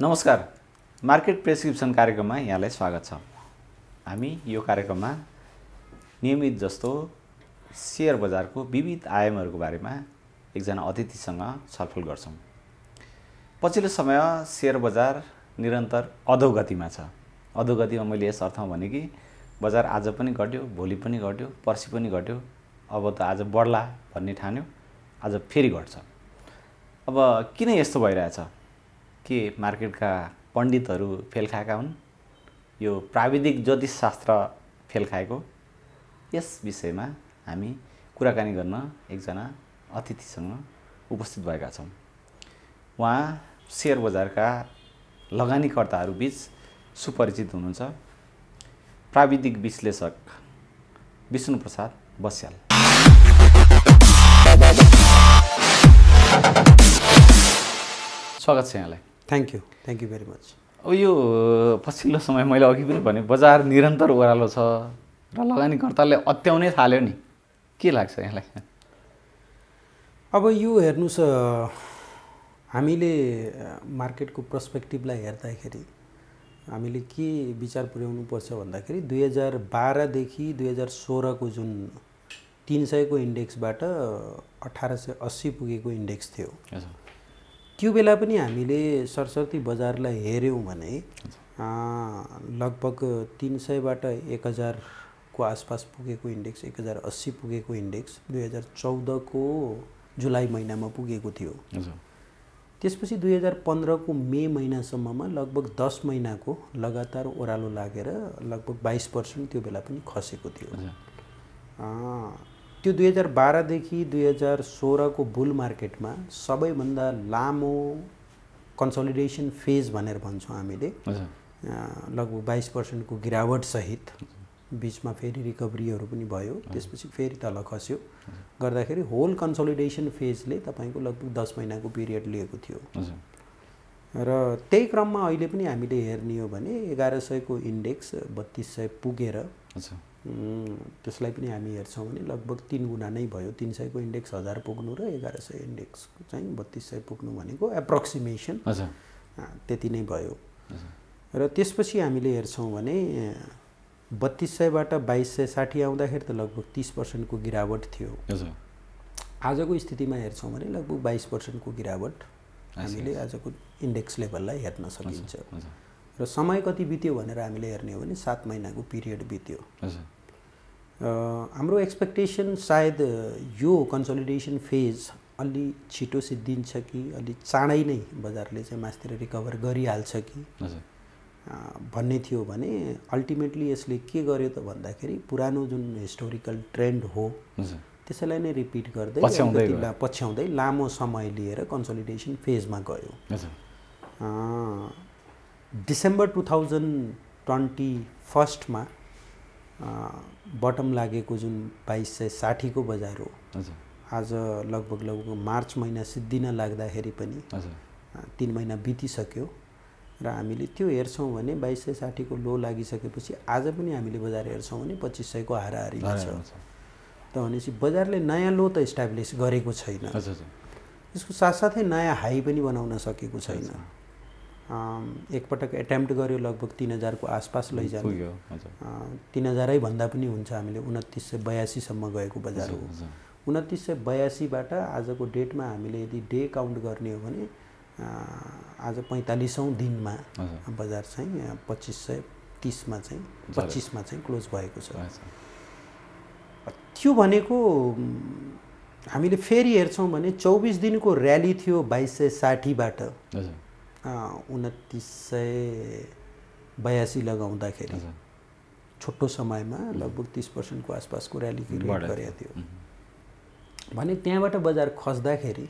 नमस्कार, market prescription कार्यक्रममा यहाँलाई स्वागत छ। हामी यो कार्यक्रममा नियमित जस्तो शेयर बजारको विविध आयामहरूको बारेमा एकजना अतिथिसँग छलफल गर्छौँ। पछिल्लो समय शेयर बजार निरन्तर अधोगतिमा छ। अधोगतिमा मैले यस अर्थमा भने कि बजार आज पनि घट्यो, भोलि पनि घट्यो, पर्सि पनि घट्यो, अब त आज बढ्ला भन्ने ठान्यो, आज फेरि घट्छ। अब किन यस्तो भइरहेछ? के मार्केटका पण्डितहरू फेल खाएका हुन्? यो प्राविधिक ज्योतिषशास्त्र फेल खाएको? यस विषयमा हामी कुराकानी गर्न एकजना अतिथिसँग उपस्थित भएका छौँ। उहाँ शेयर बजारका लगानीकर्ताहरू बीच सुपरिचित हुनुहुन्छ, प्राविधिक विश्लेषक विष्णुप्रसाद बस्याल। स्वागत छ यहाँलाई। Thank you very much. अब यो पछिल्लो समय मैले अघि पनि भने बजार निरन्तर ओह्रालो छ र लगानीकर्ताले अत्याउनै थाल्यो नि, के लाग्छ यहाँलाई? अब यो हेर्नुहोस्, हामीले मार्केटको पर्सपेक्टिभलाई हेर्दाखेरि हामीले के विचार पुर्याउनु पर्छ भन्दाखेरि 2012 देखि 2016 को जुन 300 को इन्डेक्सबाट 1880 पुगेको इन्डेक्स थियो, त्यो बेला पनि हामीले सरस्वती बजारलाई हेऱ्यौँ भने लगभग 300बाट 1000 को आसपास पुगेको इन्डेक्स, 1080 पुगेको इन्डेक्स 2014 को जुलाई महिनामा पुगेको थियो। त्यसपछि 2015 को मे महिनासम्ममा लगभग 10 महिनाको लगातार ओह्रालो लागेर लगभग 22% त्यो बेला पनि खसेको थियो। त्यो 2012 देखि 2016 को बुल मार्केटमा सबैभन्दा लामो कन्सोलिडेसन फेज भनेर भन्छौँ हामीले, लगभग 22% को गिरावट सहित बीचमा फेरि रिकभरीहरू पनि भयो, त्यसपछि फेरि तल खस्यो गर्दाखेरि होल कन्सोलिडेसन फेजले तपाईको लगभग 10 महिनाको पिरियड लिएको थियो। र त्यही क्रममा अहिले पनि हामीले हेर्ने हो भने 1100 को इन्डेक्स 3200 पुगेर त्यसलाई पनि हामी हेर्छौँ भने लगभग 3 गुणा नै भयो। 300 को इन्डेक्स 1000 पुग्नु र 1100 इन्डेक्स चाहिँ 3200 पुग्नु भनेको एप्रोक्सिमेसन त्यति नै भयो। र त्यसपछि हामीले हेर्छौँ भने 3200बाट 2260 आउँदाखेरि त लगभग 30% को गिरावट थियो। आजको स्थितिमा हेर्छौँ भने लगभग 22% को गिरावट हामीले आजको इन्डेक्स लेभललाई हेर्न सकिन्छ। र समय कति बित्यो भनेर हामीले हेर्ने हो भने 7 महिनाको पिरियड बित्यो। हाम्रो एक्सपेक्टेसन सायद यो कन्सोलिडेसन फेज अलि छिटो सिद्धिन्छ कि अलि चाँडै नै बजारले चाहिँ मास्तिर रिकभर गरिहाल्छ कि भन्ने थियो भने अल्टिमेटली यसले के गर्यो त भन्दाखेरि पुरानो जुन हिस्टोरिकल ट्रेन्ड हो त्यसैलाई नै रिपिट गर्दै पछ्याउँदै लामो समय लिएर कन्सोलिडेसन फेजमा गयो। डिसेम्बर 2021 मा बटम लागेको जुन 2260 को बजार हो, आज लगभग मार्च महिना सिद्धिन लाग्दाखेरि पनि 3 महिना बितिसक्यो र हामीले त्यो हेर्छौँ भने 2260 को लो लागिसकेपछि आज पनि हामीले बजार हेर्छौँ भने 2500 को हाराहारीमा छ। त भनेपछि बजारले नयाँ लो त इस्टाब्लिस गरेको छैन, यसको साथसाथै नयाँ हाई पनि बनाउन सकेको छैन। एकपटक एटेम्प्ट गर्यो लगभग 3000 को आसपास लैजाने, 3000 भन्दा पनि हुन्छ, हामीले 2982 सम्म गएको बजार हो। 2982 बाट आजको डेटमा हामीले यदि डे काउन्ट गर्ने हो भने आज 45औं दिनमा बजार चाहिँ 2530 मा चाहिँ 25 मा चाहिँ क्लोज भएको छ। त्यो भनेको हामीले फेरि हेर्छौँ भने 24 दिनको र्याली थियो 2260 बाट 2982 लगाउँदाखेरि छोटो समयमा लगभग 30% को आसपासको र्याली क्रिएट गरेको थियो भने त्यहाँबाट बजार खस्दाखेरि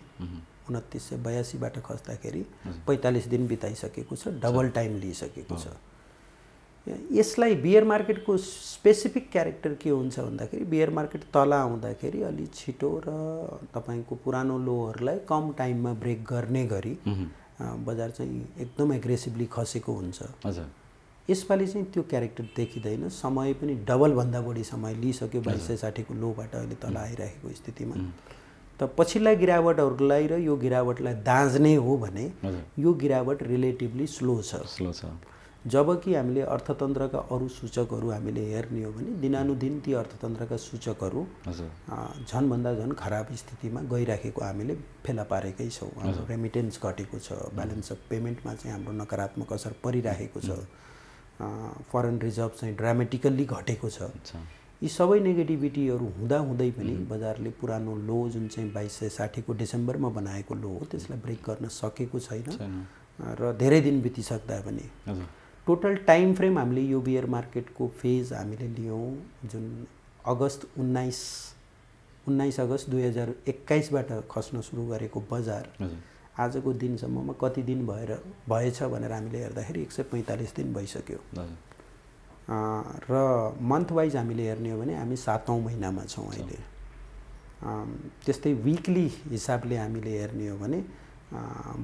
2982 बाट खस्दाखेरि 45 दिन बिताइसकेको छ, डबल टाइम लिइसकेको छ। यसलाई बियर मार्केटको स्पेसिफिक क्यारेक्टर के हुन्छ भन्दाखेरि बियर मार्केट तल आउँदाखेरि अलि छिटो र तपाईको पुरानो लोहरुलाई कम टाइममा ब्रेक गर्ने गरी बजार चाहिँ एकदम एग्रेसिभली खसेको हुन्छ। यसपालि चाहिँ त्यो क्यारेक्टर देखिँदैन। समय पनि डबल भन्दा बढी समय लिइसक्यो 2260 को लोबाट अहिले तल आइरहेको स्थितिमा। त पछिल्ला गिरावटहरूलाई र यो गिरावटलाई दाँज्ने हो भने यो गिरावट रिलेटिभली स्लो छ। जबकि हामीले अर्थतन्त्रका अरू सूचकहरू हामीले हेर्ने हो भने दिनानुदिन ती अर्थतन्त्रका सूचकहरू झनभन्दा झन खराब स्थितिमा गइराखेको हामीले फेला पारेकै छौँ। हाम्रो रेमिटेन्स घटेको छ, ब्यालेन्स अफ पेमेन्टमा चाहिँ हाम्रो नकारात्मक असर परिरहेको छ, फरेन रिजर्भ चाहिँ ड्रामेटिकल्ली घटेको छ। यी सबै नेगेटिभिटीहरू हुँदाहुँदै पनि बजारले पुरानो लो जुन चाहिँ 2260 को डिसेम्बरमा बनाएको लो हो त्यसलाई ब्रेक गर्न सकेको छैन र धेरै दिन बितिसक्दा पनि टोटल टाइम फ्रेम हामीले यो बियर मार्केटको फेज हामीले लियौँ जुन 19 अगस्त 2021बाट खस्न सुरु गरेको बजार आजको दिनसम्ममा कति दिन भएछ भनेर हामीले हेर्दाखेरि 145 दिन भइसक्यो र मन्थ वाइज हामीले हेर्ने हो भने हामी 7औं महिनामा छौँ अहिले। त्यस्तै विकली हिसाबले हामीले हेर्ने हो भने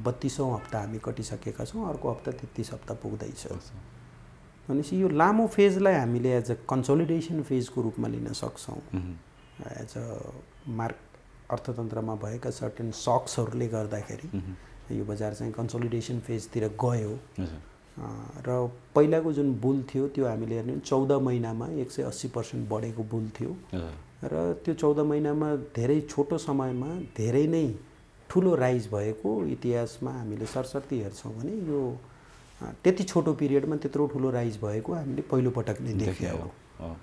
32औं हप्ता हामी कटिसकेका छौँ, अर्को हप्ता 33 हप्ता पुग्दैछ। भनेपछि यो लामो फेजलाई हामीले एज अ कन्सोलिडेसन फेजको रूपमा लिन सक्छौँ। एज अ अर्थतन्त्रमा भएका सर्टेन सक्सहरूले गर्दाखेरि यो बजार चाहिँ कन्सोलिडेसन फेजतिर गयो र पहिलाको जुन बुल थियो त्यो हामीले हेर्ने 14 महिनामा 180% बढेको बुल थियो र त्यो 14 महिनामा धेरै छोटो समयमा धेरै नै ठुलो राइज भएको इतिहासमा हामीले सरसर्ती हेर्छौँ भने यो त्यति छोटो पिरियडमा त्यत्रो ठुलो राइज भएको हामीले पहिलोपटक नै देखेको हो।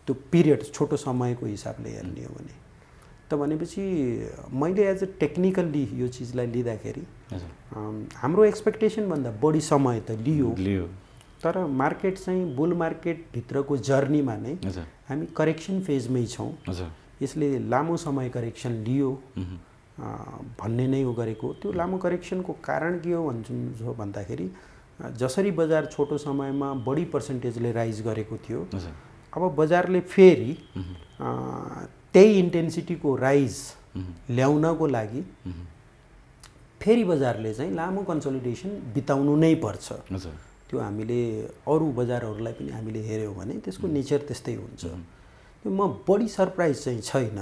त्यो पिरियड छोटो समयको हिसाबले हेर्ने हो भने त भनेपछि मैले एज अ टेक्निकल्ली यो चिजलाई लिँदाखेरि हाम्रो एक्सपेक्टेसनभन्दा बढी समय त लियो तर मार्केट चाहिँ बुल मार्केटभित्रको जर्नीमा नै हामी करेक्सन फेजमै छौँ। यसले लामो समय करेक्सन लियो भन्ने नै हो गरेको। त्यो लामो करेक्सनको कारण के हो भन्दाखेरि जसरी बजार छोटो समयमा बढी पर्सेन्टेजले राइज गरेको थियो अब बजारले फेरि त्यही इन्टेन्सिटीको राइज ल्याउनको लागि फेरि बजारले चाहिँ लामो कन्सोलिडेसन बिताउनु नै पर्छ। त्यो हामीले अरू बजारहरूलाई पनि हामीले हेऱ्यौँ भने त्यसको नेचर त्यस्तै हुन्छ। त्यो म बढी सरप्राइज चाहिँ छैन।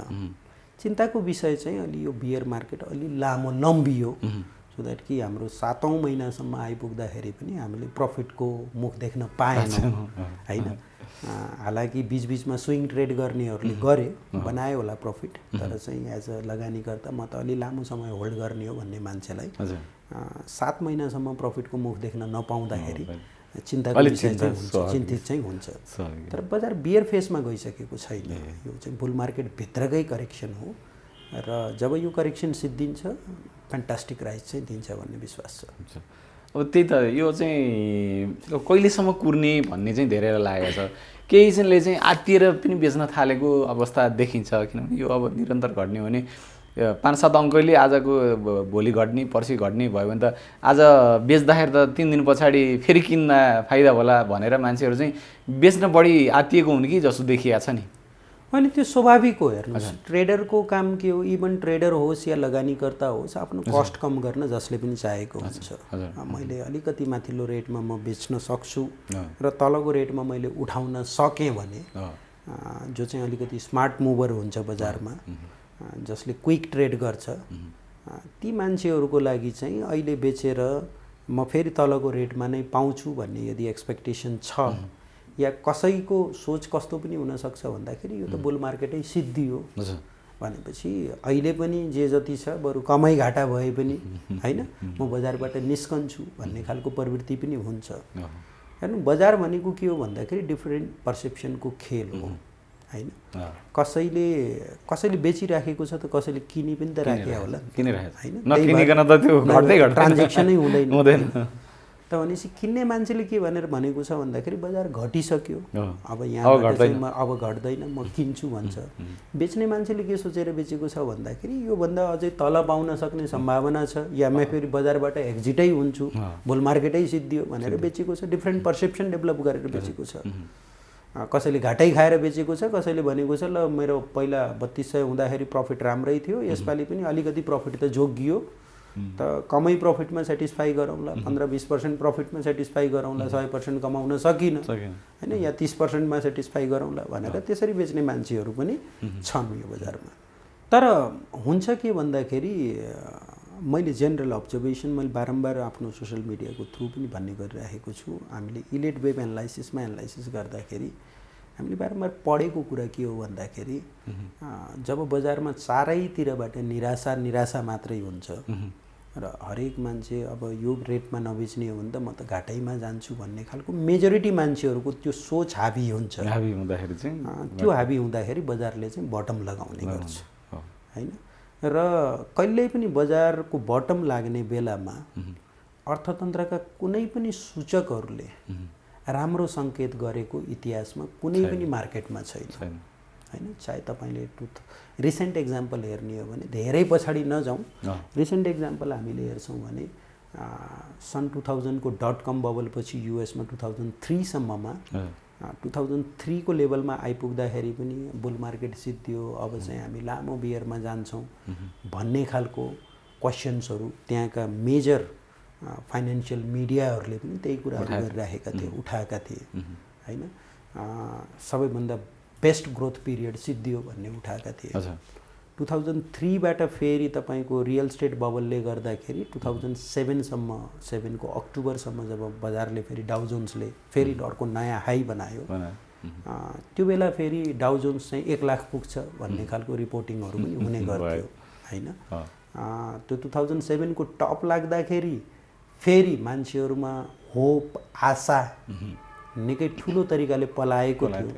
चिन्ताको विषय चाहिँ अलि यो बियर मार्केट अलि लामो लम्बियो सो द्याट कि हाम्रो 7औं महिनासम्म आइपुग्दाखेरि पनि हामीले प्रफिटको मुख देख्न पाएनौँ होइन। हालाकि बीचबीचमा स्विङ ट्रेड गर्नेहरूले गरे बनायो होला प्रफिट तर चाहिँ एज अ लगानीकर्ता म त अलि लामो समय होल्ड गर्ने हो भन्ने मान्छेलाई 7 महिनासम्म प्रफिटको मुख देख्न नपाउँदाखेरि चिन्ताको विषय चाहिँ हुन्छ, चिन्तित चाहिँ हुन्छ। तर बजार बियर फेसमा गइसकेको छैन। यो चाहिँ बुल मार्केटभित्रकै करेक्सन हो र जब यो करेक्सन सिद्धिन्छ फ्यान्टास्टिक राइज चाहिँ दिन्छ भन्ने विश्वास छ। अब त्यही त यो चाहिँ कहिलेसम्म कुर्ने भन्ने चाहिँ धेरैलाई लागेको छ। केही चाहिँले चाहिँ आत्तिएर पनि बेच्न थालेको अवस्था देखिन्छ किनभने यो अब निरन्तर घट्ने हो भने 5-7 अङ्कले आजको भोलि घट्ने पर्सि घट्ने भयो भने त आज बेच्दाखेरि त 3 दिन पछाडि फेरि किन्न फाइदा होला भनेर मान्छेहरू चाहिँ बेच्न बढी आत्तिएको हुन् कि जस्तो देखिएको छ नि। अनि त्यो स्वाभाविक हो। हेर्नुहोस् ट्रेडरको काम के हो, इभन ट्रेडर होस् या लगानीकर्ता होस् आफ्नो कस्ट कम गर्न जसले पनि चाहेको हुन्छ। मैले अलिकति माथिल्लो रेटमा म बेच्न सक्छु र तलको रेटमा मैले उठाउन सकेँ भने जो चाहिँ अलिकति स्मार्ट मुभर हुन्छ बजारमा जसले क्विक ट्रेड गर्छ ती मान्छेहरूको लागि चाहिँ अहिले बेचेर म फेरि तलको रेटमा नै पाउँछु भन्ने यदि एक्सपेक्टेसन छ या कसैको सोच कस्तो पनि हुनसक्छ भन्दाखेरि यो त बुल मार्केटै सिद्धियो भनेपछि अहिले पनि जे जति छ बरु कमाइ घाटा भए पनि होइन म बजारबाट निस्कन्छु भन्ने खालको प्रवृत्ति पनि हुन्छ। हेर्नु बजार भनेको के हो भन्दाखेरि डिफरेन्ट पर्सेप्सनको खेल हो होइन। कसैले बेचिराखेको छ त कसैले किनी पनि त राखेको होला होइन, ट्रान्जेक्सनै हुँदैन। त भनेपछि किन्ने मान्छेले के भनेर भनेको छ भन्दाखेरि बजार घटिसक्यो अब यहाँ अब घट्दैन म किन्छु भन्छ। बेच्ने मान्छेले के सोचेर बेचेको छ भन्दाखेरि योभन्दा अझै तल पाउन सक्ने सम्भावना छ या म फेरि बजारबाट एक्जिटै हुन्छु बुल मार्केटै सिद्धियो भनेर बेचेको छ। डिफ्रेन्ट पर्सेप्सन डेभलप गरेर बेचेको छ। कसैले घाटै खाएर बेचेको छ, कसैले भनेको छ ल मेरो पहिला 3200 हुँदाखेरि प्रफिट राम्रै थियो यसपालि पनि अलिकति प्रफिट त जोगियो त कमै प्रफिटमा सेटिस्फाई गरौँला, 15-20% प्रफिटमा सेटिस्फाई गरौँला, 100% कमाउन सकिनँ होइन या 30%मा सेटिस्फाई गरौँला भनेर त्यसरी बेच्ने मान्छेहरू पनि छन् यो बजारमा। तर हुन्छ के भन्दाखेरि मैले जेनरल अब्जर्भेसन मैले बारम्बार आफ्नो सोसियल मिडियाको थ्रु पनि भन्ने गरिरहेको छु। हामीले इलिट वेब एनालाइसिसमा एनालाइसिस गर्दाखेरि हामीले बारम्बार पढेको कुरा के हो भन्दाखेरि जब बजारमा चारैतिरबाट निराशा मात्रै हुन्छ र हरेक मान्छे अब यो रेटमा नबेच्ने हो भने त म त घाटैमा जान्छु भन्ने खालको मेजोरिटी मान्छेहरूको त्यो सोच हाबी हुन्छ। हाबी हुँदाखेरि चाहिँ त्यो हाबी हुँदाखेरि बजारले चाहिँ बटम लगाउने गर्छ हैन। र कहिल्यै पनि बजारको बटम लाग्ने बेलामा अर्थतन्त्रका कुनै पनि सूचकहरूले राम्रो सङ्केत गरेको इतिहासमा कुनै पनि मार्केटमा छैन हैन। चाहे तपाईँले रिसेन्ट एक्जाम्पल हेर्ने हो भने धेरै पछाडि नजाउँ, रिसेन्ट एक्जाम्पल हामीले हेर्छौँ भने सन् 2000 को .com बबल पछि युएसमा 2003 सम्ममा 2003 को लेभलमा आइपुग्दाखेरि पनि बुल मार्केट सिद्धियो, अब चाहिँ हामी लामो बियरमा जान्छौँ भन्ने खालको क्वेसन्सहरू त्यहाँका मेजर फाइनेन्सियल मिडियाहरूले पनि त्यही कुराहरू गरिरहेका थिए, उठाएका थिए हैन। सबैभन्दा बेस्ट ग्रोथ पिरियड सिद्धियो भन्ने उठाएका थिए। 2003 बाट फेरि तपाईँको रियल स्टेट बबलले गर्दाखेरि 2007 सम्म 7 को अक्टोबरसम्म जब बजारले फेरि डाउ जोन्सले फेरि अर्को नयाँ हाई बनायो, त्यो बेला फेरि डाउ जोन्स चाहिँ 1 लाख पुग्छ भन्ने खालको रिपोर्टिङहरू पनि हुने गर्थ्यो हैन। त्यो 2007 को टप लाग्दाखेरि फेरि मान्छेहरूमा होप आशा निकै ठुलो तरिकाले पलाएको थियो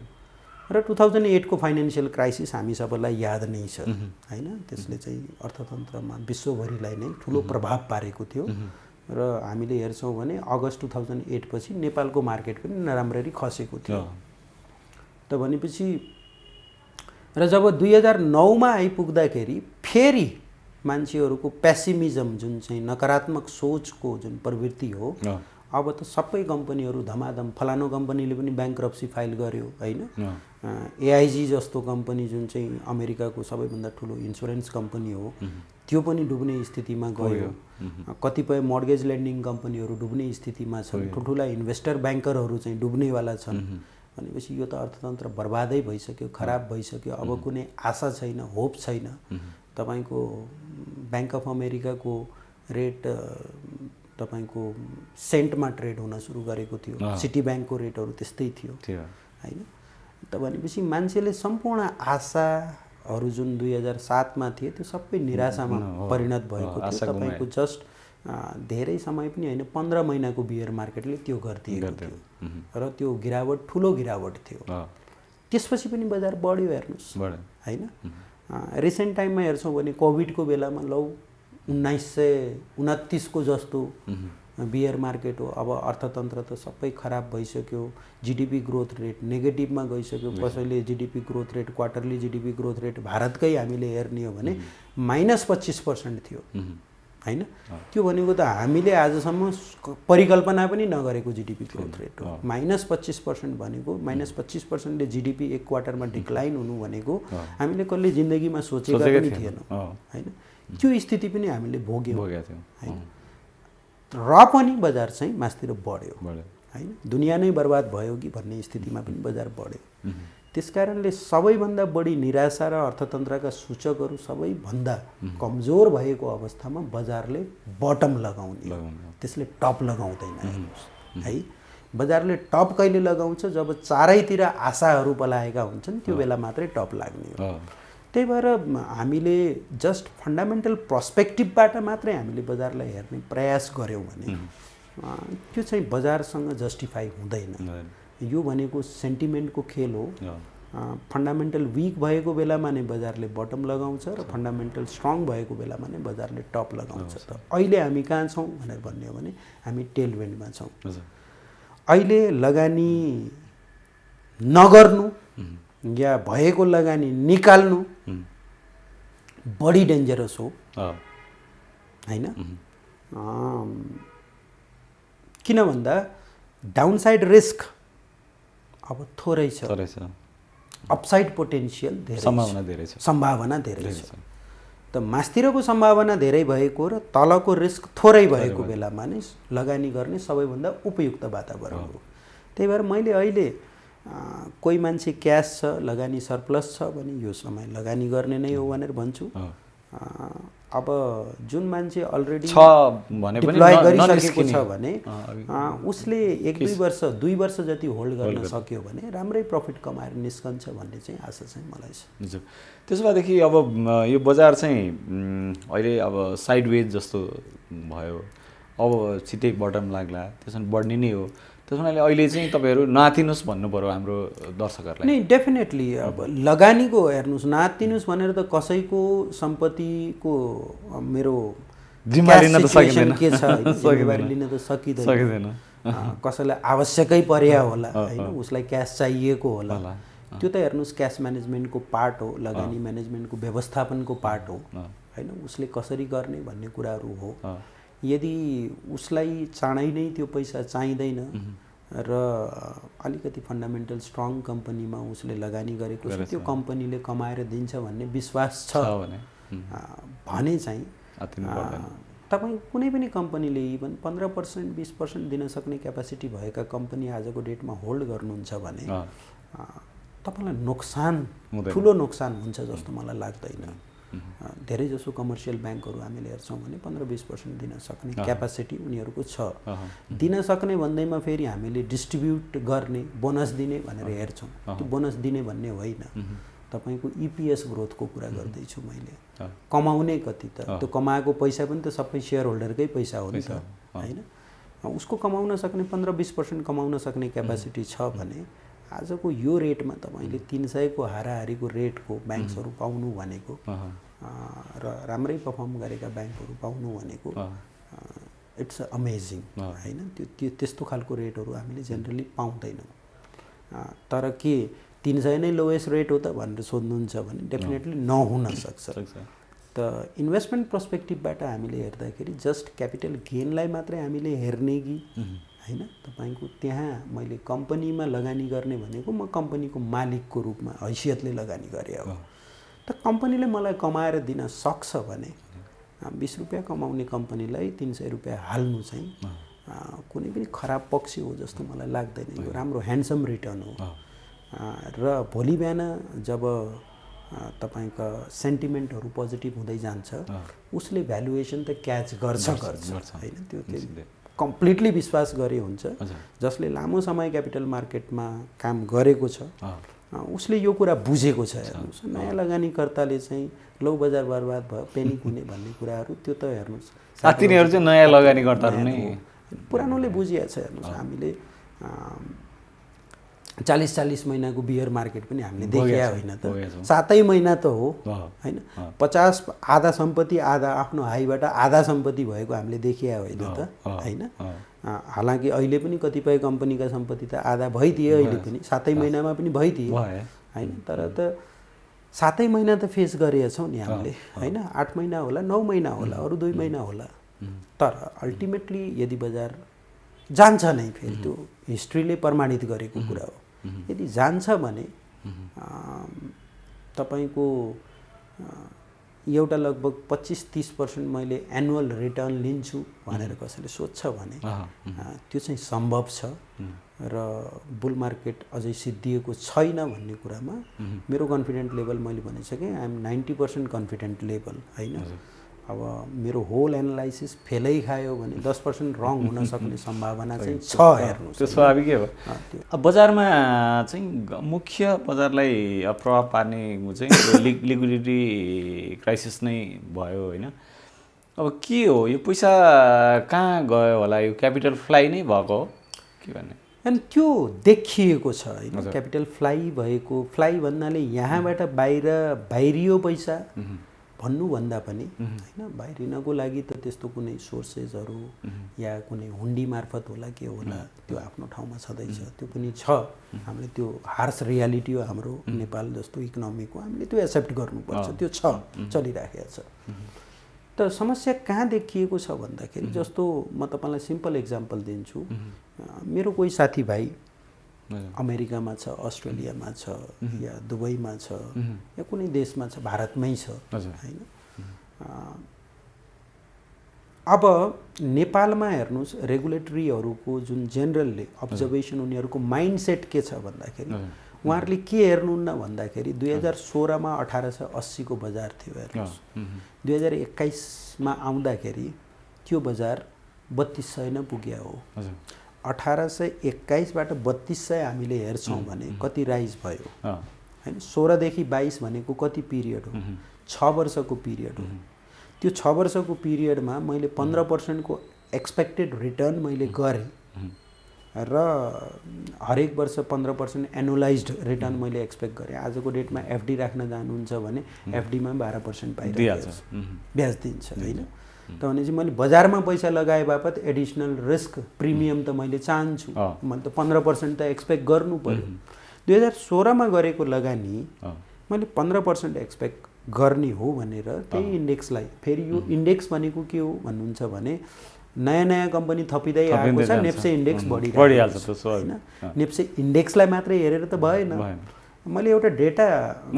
र 2008 को फाइनेन्सियल क्राइसिस हामी सबैलाई याद नै छ हैन। त्यसले चाहिँ अर्थतन्त्रमा विश्वभरिलाई नै ठुलो प्रभाव पारेको थियो र हामीले हेर्छौँ भने अगस्त 2008 पछि नेपालको मार्केट पनि नराम्ररी खसेको थियो। त भनेपछि र जब 2009 मा आइपुग्दाखेरि फेरि मान्छेहरूको पेसिमिजम जुन चाहिँ नकारात्मक सोचको जुन प्रवृत्ति हो, अब त सबै कम्पनीहरू धमाधम, फलानो कम्पनीले पनि ब्याङ्क्रप्सी फाइल गर्यो हैन। एआइजी जस्तो कम्पनी जुन चाहिँ अमेरिकाको सबैभन्दा ठुलो इन्सुरेन्स कम्पनी हो, त्यो पनि डुब्ने स्थितिमा गयो। कतिपय मर्गेज लेन्डिङ कम्पनीहरू डुब्ने स्थितिमा छन्, ठुल्ठुला इन्भेस्टर ब्याङ्करहरू चाहिँ डुब्नेवाला छन्। भनेपछि यो त अर्थतन्त्र बर्बादै भइसक्यो, खराब भइसक्यो। अब कुनै आशा छैन, होप छैन। तपाईँको ब्याङ्क अफ अमेरिकाको रेट तपाईँको सेन्टमा ट्रेड हुन सुरु गरेको थियो, सिटी ब्याङ्कको रेटहरू त्यस्तै थियो हैन। त भनेपछि मान्छेले सम्पूर्ण आशाहरू जुन 2007 मा थिए त्यो सबै निराशामा परिणत भएको थियो। तपाईँको जस्ट धेरै समय पनि होइन, 15 महिनाको बियर मार्केटले त्यो गरिदिएको थियो र त्यो गिरावट ठुलो गिरावट थियो। त्यसपछि पनि बजार बढ्यो हेर्नुहोस् हैन। रिसेन्ट टाइममा हेर्छौँ भने कोभिडको बेलामा लौ 1929 को जस्तो बियर मार्केट हो। अब अर्थतन्त्र त सबै खराब भइसक्यो, जीडीपी ग्रोथ रेट नेगेटिभमा गइसक्यो। कसैले GDP growth rate, quarterly GDP growth rate भारतकै हामीले हेर्ने हो भने -25% थियो हैन। त्यो भनेको त हामीले आजसम्म परिकल्पना पनि नगरेको जीडीपी ग्रोथ रेट हो। -25% भनेको -25% ले जीडीपी एक क्वार्टरमा डिक्लाइन हुनु भनेको हामीले कहिले जिन्दगीमा सोचेका पनि थिएनौँ हैन। त्यो स्थिति पनि हामीले भोग्यौँ हैन। र पनि बजार चाहिँ मास्तिर बढ्यो हैन। दुनिया नै बर्बाद भयो कि भन्ने स्थितिमा पनि बजार बढ्यो। त्यसकारणले सबैभन्दा बढी निराशा र अर्थतन्त्रका सूचकहरू सबैभन्दा कमजोर भएको अवस्थामा बजारले बटम लगाउने, त्यसले टप लगाउँदैन हेर्नुहोस् है। बजारले टप कहिले लगाउँछ? जब चारैतिर आशाहरू पलाएका हुन्छन्, त्यो बेला मात्रै टप लाग्ने हो। त्यही भएर हामीले जस्ट फन्डामेन्टल पर्सपेक्टिभबाट मात्रै हामीले बजारलाई हेर्ने प्रयास गऱ्यौँ भने त्यो चाहिँ बजारसँग जस्टिफाई हुँदैन। यो भनेको सेन्टिमेन्टको खेल हो। फन्डामेन्टल विक भएको बेलामा नै बजारले बटम लगाउँछ र फन्डामेन्टल स्ट्रङ भएको बेलामा नै बजारले टप लगाउँछ। त अहिले हामी कहाँ छौँ भनेर भन्ने हो भने हामी टेलविन्डमा छौँ। अहिले लगानी नगर्नु या भएको लगानी निकाल्नु बढी डेन्जरस हो हैन। किन भन्दा डाउनसाइड रिस्क अब थोरै छ, अपसाइड पोटेन्सियल धेरै, सम्भावना धेरै छ। त मास्तिरको सम्भावना धेरै भएको र तलको रिस्क थोरै भएको बेलामा नै लगानी गर्ने सबैभन्दा उपयुक्त वातावरण हो। त्यही भएर मैले अहिले कोही मान्छे क्यास छ लगानी सरप्लस छ भने यो समय लगानी गर्ने नै हो भनेर भन्छु। अब जुन मान्छे अलरेडी डिप्लोय गरिसकेको छ भने उसले 1-2 वर्ष 2 वर्ष जति होल्ड गर्न सक्यो भने राम्रै प्रफिट कमाएर निस्कन्छ भन्ने चाहिँ आशा चाहिँ मलाई छ। हजुर, त्यसो भएदेखि अब यो बजार चाहिँ अहिले अब साइडवेज जस्तो भयो, अब छिटै बटम लाग्ला, त्यसमा बढ्ने नै हो। त्यसमा अहिले चाहिँ तपाईँहरू नातिनुहोस् भन्नु पर्यो हाम्रो दर्शकहरूलाई। नै डेफिनेटली अब लगानीको हेर्नुहोस्, नातिनुहोस् भनेर त कसैको सम्पत्तिको मेरो जिम्मेवारी लिन त सकिँदैन, के छ जिम्मेवारी लिन त सकिँदैन। कसैलाई आवश्यकै पर्या होला होइन, उसलाई क्यास चाहिएको होला, त्यो त हेर्नुहोस् क्यास म्यानेजमेन्टको पार्ट हो, लगानी म्यानेजमेन्टको व्यवस्थापनको पार्ट हो होइन, उसले कसरी गर्ने भन्ने कुराहरू हो। यदि उसलाई चाँडै नै त्यो पैसा चाहिँदैन र अलिकति फन्डामेन्टल स्ट्रङ कम्पनीमा उसले लगानी गरेको छ, त्यो कम्पनीले कमाएर दिन्छ भन्ने विश्वास छ भने चाहिँ तपाईँ कुनै पनि कम्पनीले इभन 15% 20% दिन सक्ने क्यापासिटी भएका कम्पनी आजको डेटमा होल्ड गर्नुहुन्छ भने तपाईँलाई नोक्सान, ठुलो नोक्सान हुन्छ जस्तो मलाई लाग्दैन। धेरै जसो कमर्सियल ब्याङ्कहरू हामीले हेर्छौँ भने 15-20% दिन सक्ने क्यापासिटी उनीहरूको छ। दिन सक्ने भन्दैमा फेरि हामीले डिस्ट्रिब्युट गर्ने, बोनस दिने भनेर हेर्छौँ। त्यो बोनस दिने भन्ने होइन, तपाईँको इपिएस ग्रोथको कुरा गर्दैछु मैले। कमाउने कति त, त्यो कमाएको पैसा पनि त सबै सेयर होल्डरकै पैसा हो नि त होइन। उसको कमाउन सक्ने 15-20% कमाउन सक्ने क्यापासिटी छ भने आजको यो रेटमा तपाईँले 300 को हाराहारीको रेटको ब्याङ्क्सहरू पाउनु भनेको र राम्रै पर्फर्म गरेका ब्याङ्कहरू पाउनु भनेको इट्स अमेजिङ होइन। त्यो त्यस्तो खालको रेटहरू हामीले जेनरली पाउँदैनौँ। तर के 300 नै लोएस्ट रेट हो त भनेर सोध्नुहुन्छ भने डेफिनेटली नहुन सक्छ। त इन्भेस्टमेन्ट पर्सपेक्टिभबाट हामीले हेर्दाखेरि जस्ट क्यापिटल गेनलाई मात्रै हामीले हेर्ने कि होइन, तपाईँको त्यहाँ मैले कम्पनीमा लगानी गर्ने भनेको म कम्पनीको मालिकको रूपमा हैसियतले लगानी गरे हो। त कम्पनीले मलाई कमाएर दिन सक्छ भने 20 रुपियाँ कमाउने कम्पनीलाई 300 रुपियाँ हाल्नु चाहिँ कुनै पनि खराब पक्ष हो जस्तो मलाई लाग्दैन। यो राम्रो ह्यान्डसम रिटर्न हो। र भोलि बिहान जब तपाईँका सेन्टिमेन्टहरू पोजिटिभ हुँदै जान्छ उसले भ्यालुएसन त क्याच गर्छ होइन। त्यो कम्प्लिटली विश्वास गरे हुन्छ। जसले लामो समय क्यापिटल मार्केटमा काम गरेको छ उसले यो कुरा बुझेको छ। हेर्नुहोस्, नयाँ लगानीकर्ताले चाहिँ लौ बजार बर्बाद भयो, पेनिक हुने भन्ने कुराहरू त्यो त हेर्नुहोस् तिनीहरू चाहिँ नयाँ लगानीकर्ताहरू नै पुरानोले बुझिएको छ। हेर्नुहोस्, हामीले 40-40 महिनाको बियर मार्केट पनि हामीले देखिया होइन त, 7 महिना त हो होइन। 50 आधा सम्पत्ति आधा आफ्नो हाईबाट आधा सम्पत्ति भएको हामीले देखिया होइन त होइन। हालाकि अहिले पनि कतिपय कम्पनीका सम्पत्ति त आधा भइदिए, अहिले पनि 7 महिनामा पनि भइदिए होइन। तर त 7 महिना त फेस गरेका छौँ नि हामीले होइन। 8 महिना होला, 9 महिना होला, अरू 2 महिना होला। तर अल्टिमेटली यदि बजार जान्छ नै, फेरि त्यो हिस्ट्रीले प्रमाणित गरेको कुरा हो। यदि जान्छ भने तपाईँको एउटा लगभग 25-30% मैले एनुअल रिटर्न लिन्छु भनेर कसैले सोध्छ भने त्यो चाहिँ सम्भव छ। र बुल मार्केट अझै सिद्धिएको छैन भन्ने कुरामा मेरो कन्फिडेन्ट लेभल मैले भनिसकेँ, आई एम 90% कन्फिडेन्ट लेभल होइन। अब मेरो होल एनालाइसिस फेलै खायो भने 10% रङ हुन सक्ने सम्भावना चाहिँ छ। हेर्नुहोस्, त्यो स्वाभाविकै हो। अब बजारमा चाहिँ मुख्य बजारलाई प्रभाव पार्ने चाहिँ लिक्विडिटी क्राइसिस नै भयो होइन। अब के हो यो पैसा कहाँ गयो होला, यो क्यापिटल फ्लाइ नै भएको हो के भन्ने? अनि त्यो देखिएको छ होइन। क्यापिटल फ्लाइ भएको, फ्लाइ भन्नाले यहाँबाट बाहिरियो पैसा भन्नुभन्दा पनि होइन, बाहिरिनको लागि त त्यस्तो कुनै सोर्सेसहरू या कुनै हुन्डी मार्फत होला के होला, त्यो आफ्नो ठाउँमा छँदैछ, त्यो पनि छ। हामीले त्यो हार्स रियालिटी हो हाम्रो नेपाल जस्तो इकोनोमीको, हामीले त्यो एक्सेप्ट गर्नुपर्छ, त्यो छ, चलिराखेको छ। त समस्या कहाँ देखिएको छ भन्दाखेरि, जस्तो म तपाईँलाई सिम्पल इक्जाम्पल दिन्छु। मेरो कोही साथीभाइ अमेरिकामा छ, अस्ट्रेलियामा छ, या दुबईमा छ, या कुनै देशमा छ, भारतमै छ होइन। अब नेपालमा हेर्नुहोस् रेगुलेटरीहरूको जुन जेनरलले अब्जर्भेसन उनीहरूको माइन्डसेट के छ भन्दाखेरि उहाँहरूले के हेर्नुहुन्न भन्दाखेरि 2016मा 1880 को बजार थियो हेर्नुहोस् 2021मा आउँदाखेरि त्यो बजार 3200 नै पुग्यो हो 1821बाट 3200 हामीले हेर्छौँ भने कति राइज भयो हैन 16 देखि 22 भनेको कति पिरियड हो 6 वर्षको पिरियड हो त्यो 6 वर्षको पिरियडमा मैले 15% को एक्सपेक्टेड रिटर्न मैले गरेँ र हरेक वर्ष 15% एनुअलाइज्ड रिटर्न मैले एक्सपेक्ट गरेँ आजको डेटमा एफडी राख्न जानुहुन्छ भने एफडीमा 12% पाइरहेको छ ब्याज दिन्छ हैन त भनेपछि मैले बजारमा पैसा लगाए बापत एडिसनल रिस्क प्रिमियम त मैले चाहन्छु मैले त 15% त एक्सपेक्ट गर्नु पर्यो 2016मा गरेको लगानी मैले 15% एक्सपेक्ट गर्ने हो भनेर त्यही इन्डेक्सलाई फेरि यो इन्डेक्स भनेको के हो भन्नुहुन्छ भने नयाँ नयाँ कम्पनी थपिँदै आएको छ नेप्से इन्डेक्स बढिहाल्छ हैन नेप्से इन्डेक्सलाई मात्रै हेरेर त भएन मैले एउटा डेटा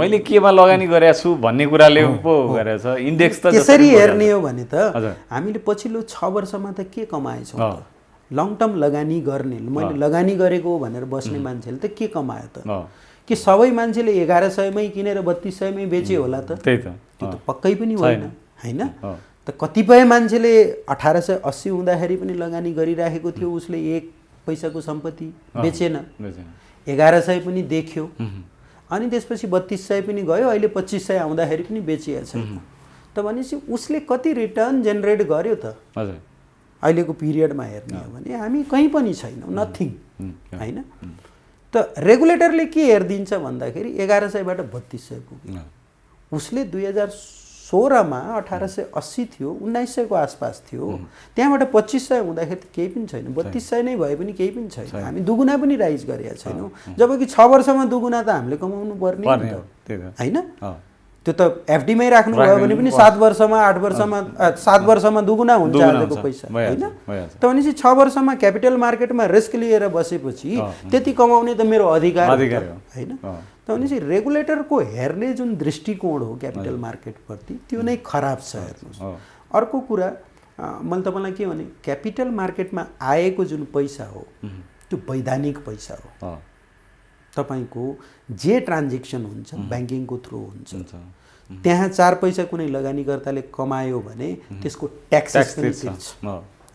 मैले केमा लगानी गरेको छु भन्ने कुराले पो गरेछ इन्डेक्स त त्यसरी हेर्ने हो भने त हामीले पछिल्लो 6 वर्षमा त के कमाएछौँ त लङ टर्म लगानी गर्ने मैले लगानी गरेको भनेर बस्ने मान्छेले त के कमायो त कि सबै मान्छेले 1100 मै किनेर 3200 मै बेचे होला त त्यही त त्यो त पक्कै पनि होइन हैन त कतिपय मान्छेले 1880 हुँदाखेरि पनि लगानी गरिराखेको थियो उसले 1 पैसाको सम्पत्ति बेचेन 1100 पनि देख्यो अनि त्यसपछि 3200 पनि गयो अहिले 2500 आउँदाखेरि पनि बेचिया छैन त भनेपछि उसले कति रिटर्न जेनेरेट गर्यो त हजुर अहिलेको पिरियडमा हेर्ने हो भने हामी कहीँ पनि छैनौँ नथिङ हैन त रेगुलेटरले के हेर्दिन्छ भन्दाखेरि 1100 बाट 3200 पुग्यो उसले 2016मा 1880 थियो 1900 को आसपास थियो त्यहाँबाट 2500 हुँदाखेरि केही पनि छैन 3200 नै भए पनि केही पनि छैन हामी दुगुना पनि राइज गरेका छैनौँ जबकि 6 वर्षमा दुगुना त हामीले कमाउनु पर्ने हैन त्यो त एफडी मै राख्नु भयो भने पनि 7 वर्षमा 8 वर्षमा 7 वर्षमा दुगुना हुन्छ आजको पैसा हैन त भनेपछि 6 वर्षमा क्यापिटल मार्केटमा रिस्क लिएर बसेपछि त्यति कमाउने त मेरो अधिकार हो हैन त भनेपछि रेगुलेटरको हेर्ने जुन दृष्टिकोण हो क्यापिटल मार्केट प्रति त्यो नै खराब छ हेर्नुहोस् अर्को कुरा मैले तपाईलाई के भने क्यापिटल मार्केटमा आएको जुन पैसा हो त्यो वैधानिक पैसा हो तपाईको जे ट्रान्जेक्सन हुन्छ ब्याङ्किङको थ्रु हुन्छ त्यहाँ 4 पैसा कुनै लगानीकर्ताले कमायो भने त्यसको ट्याक्सेस पनि तिर्छ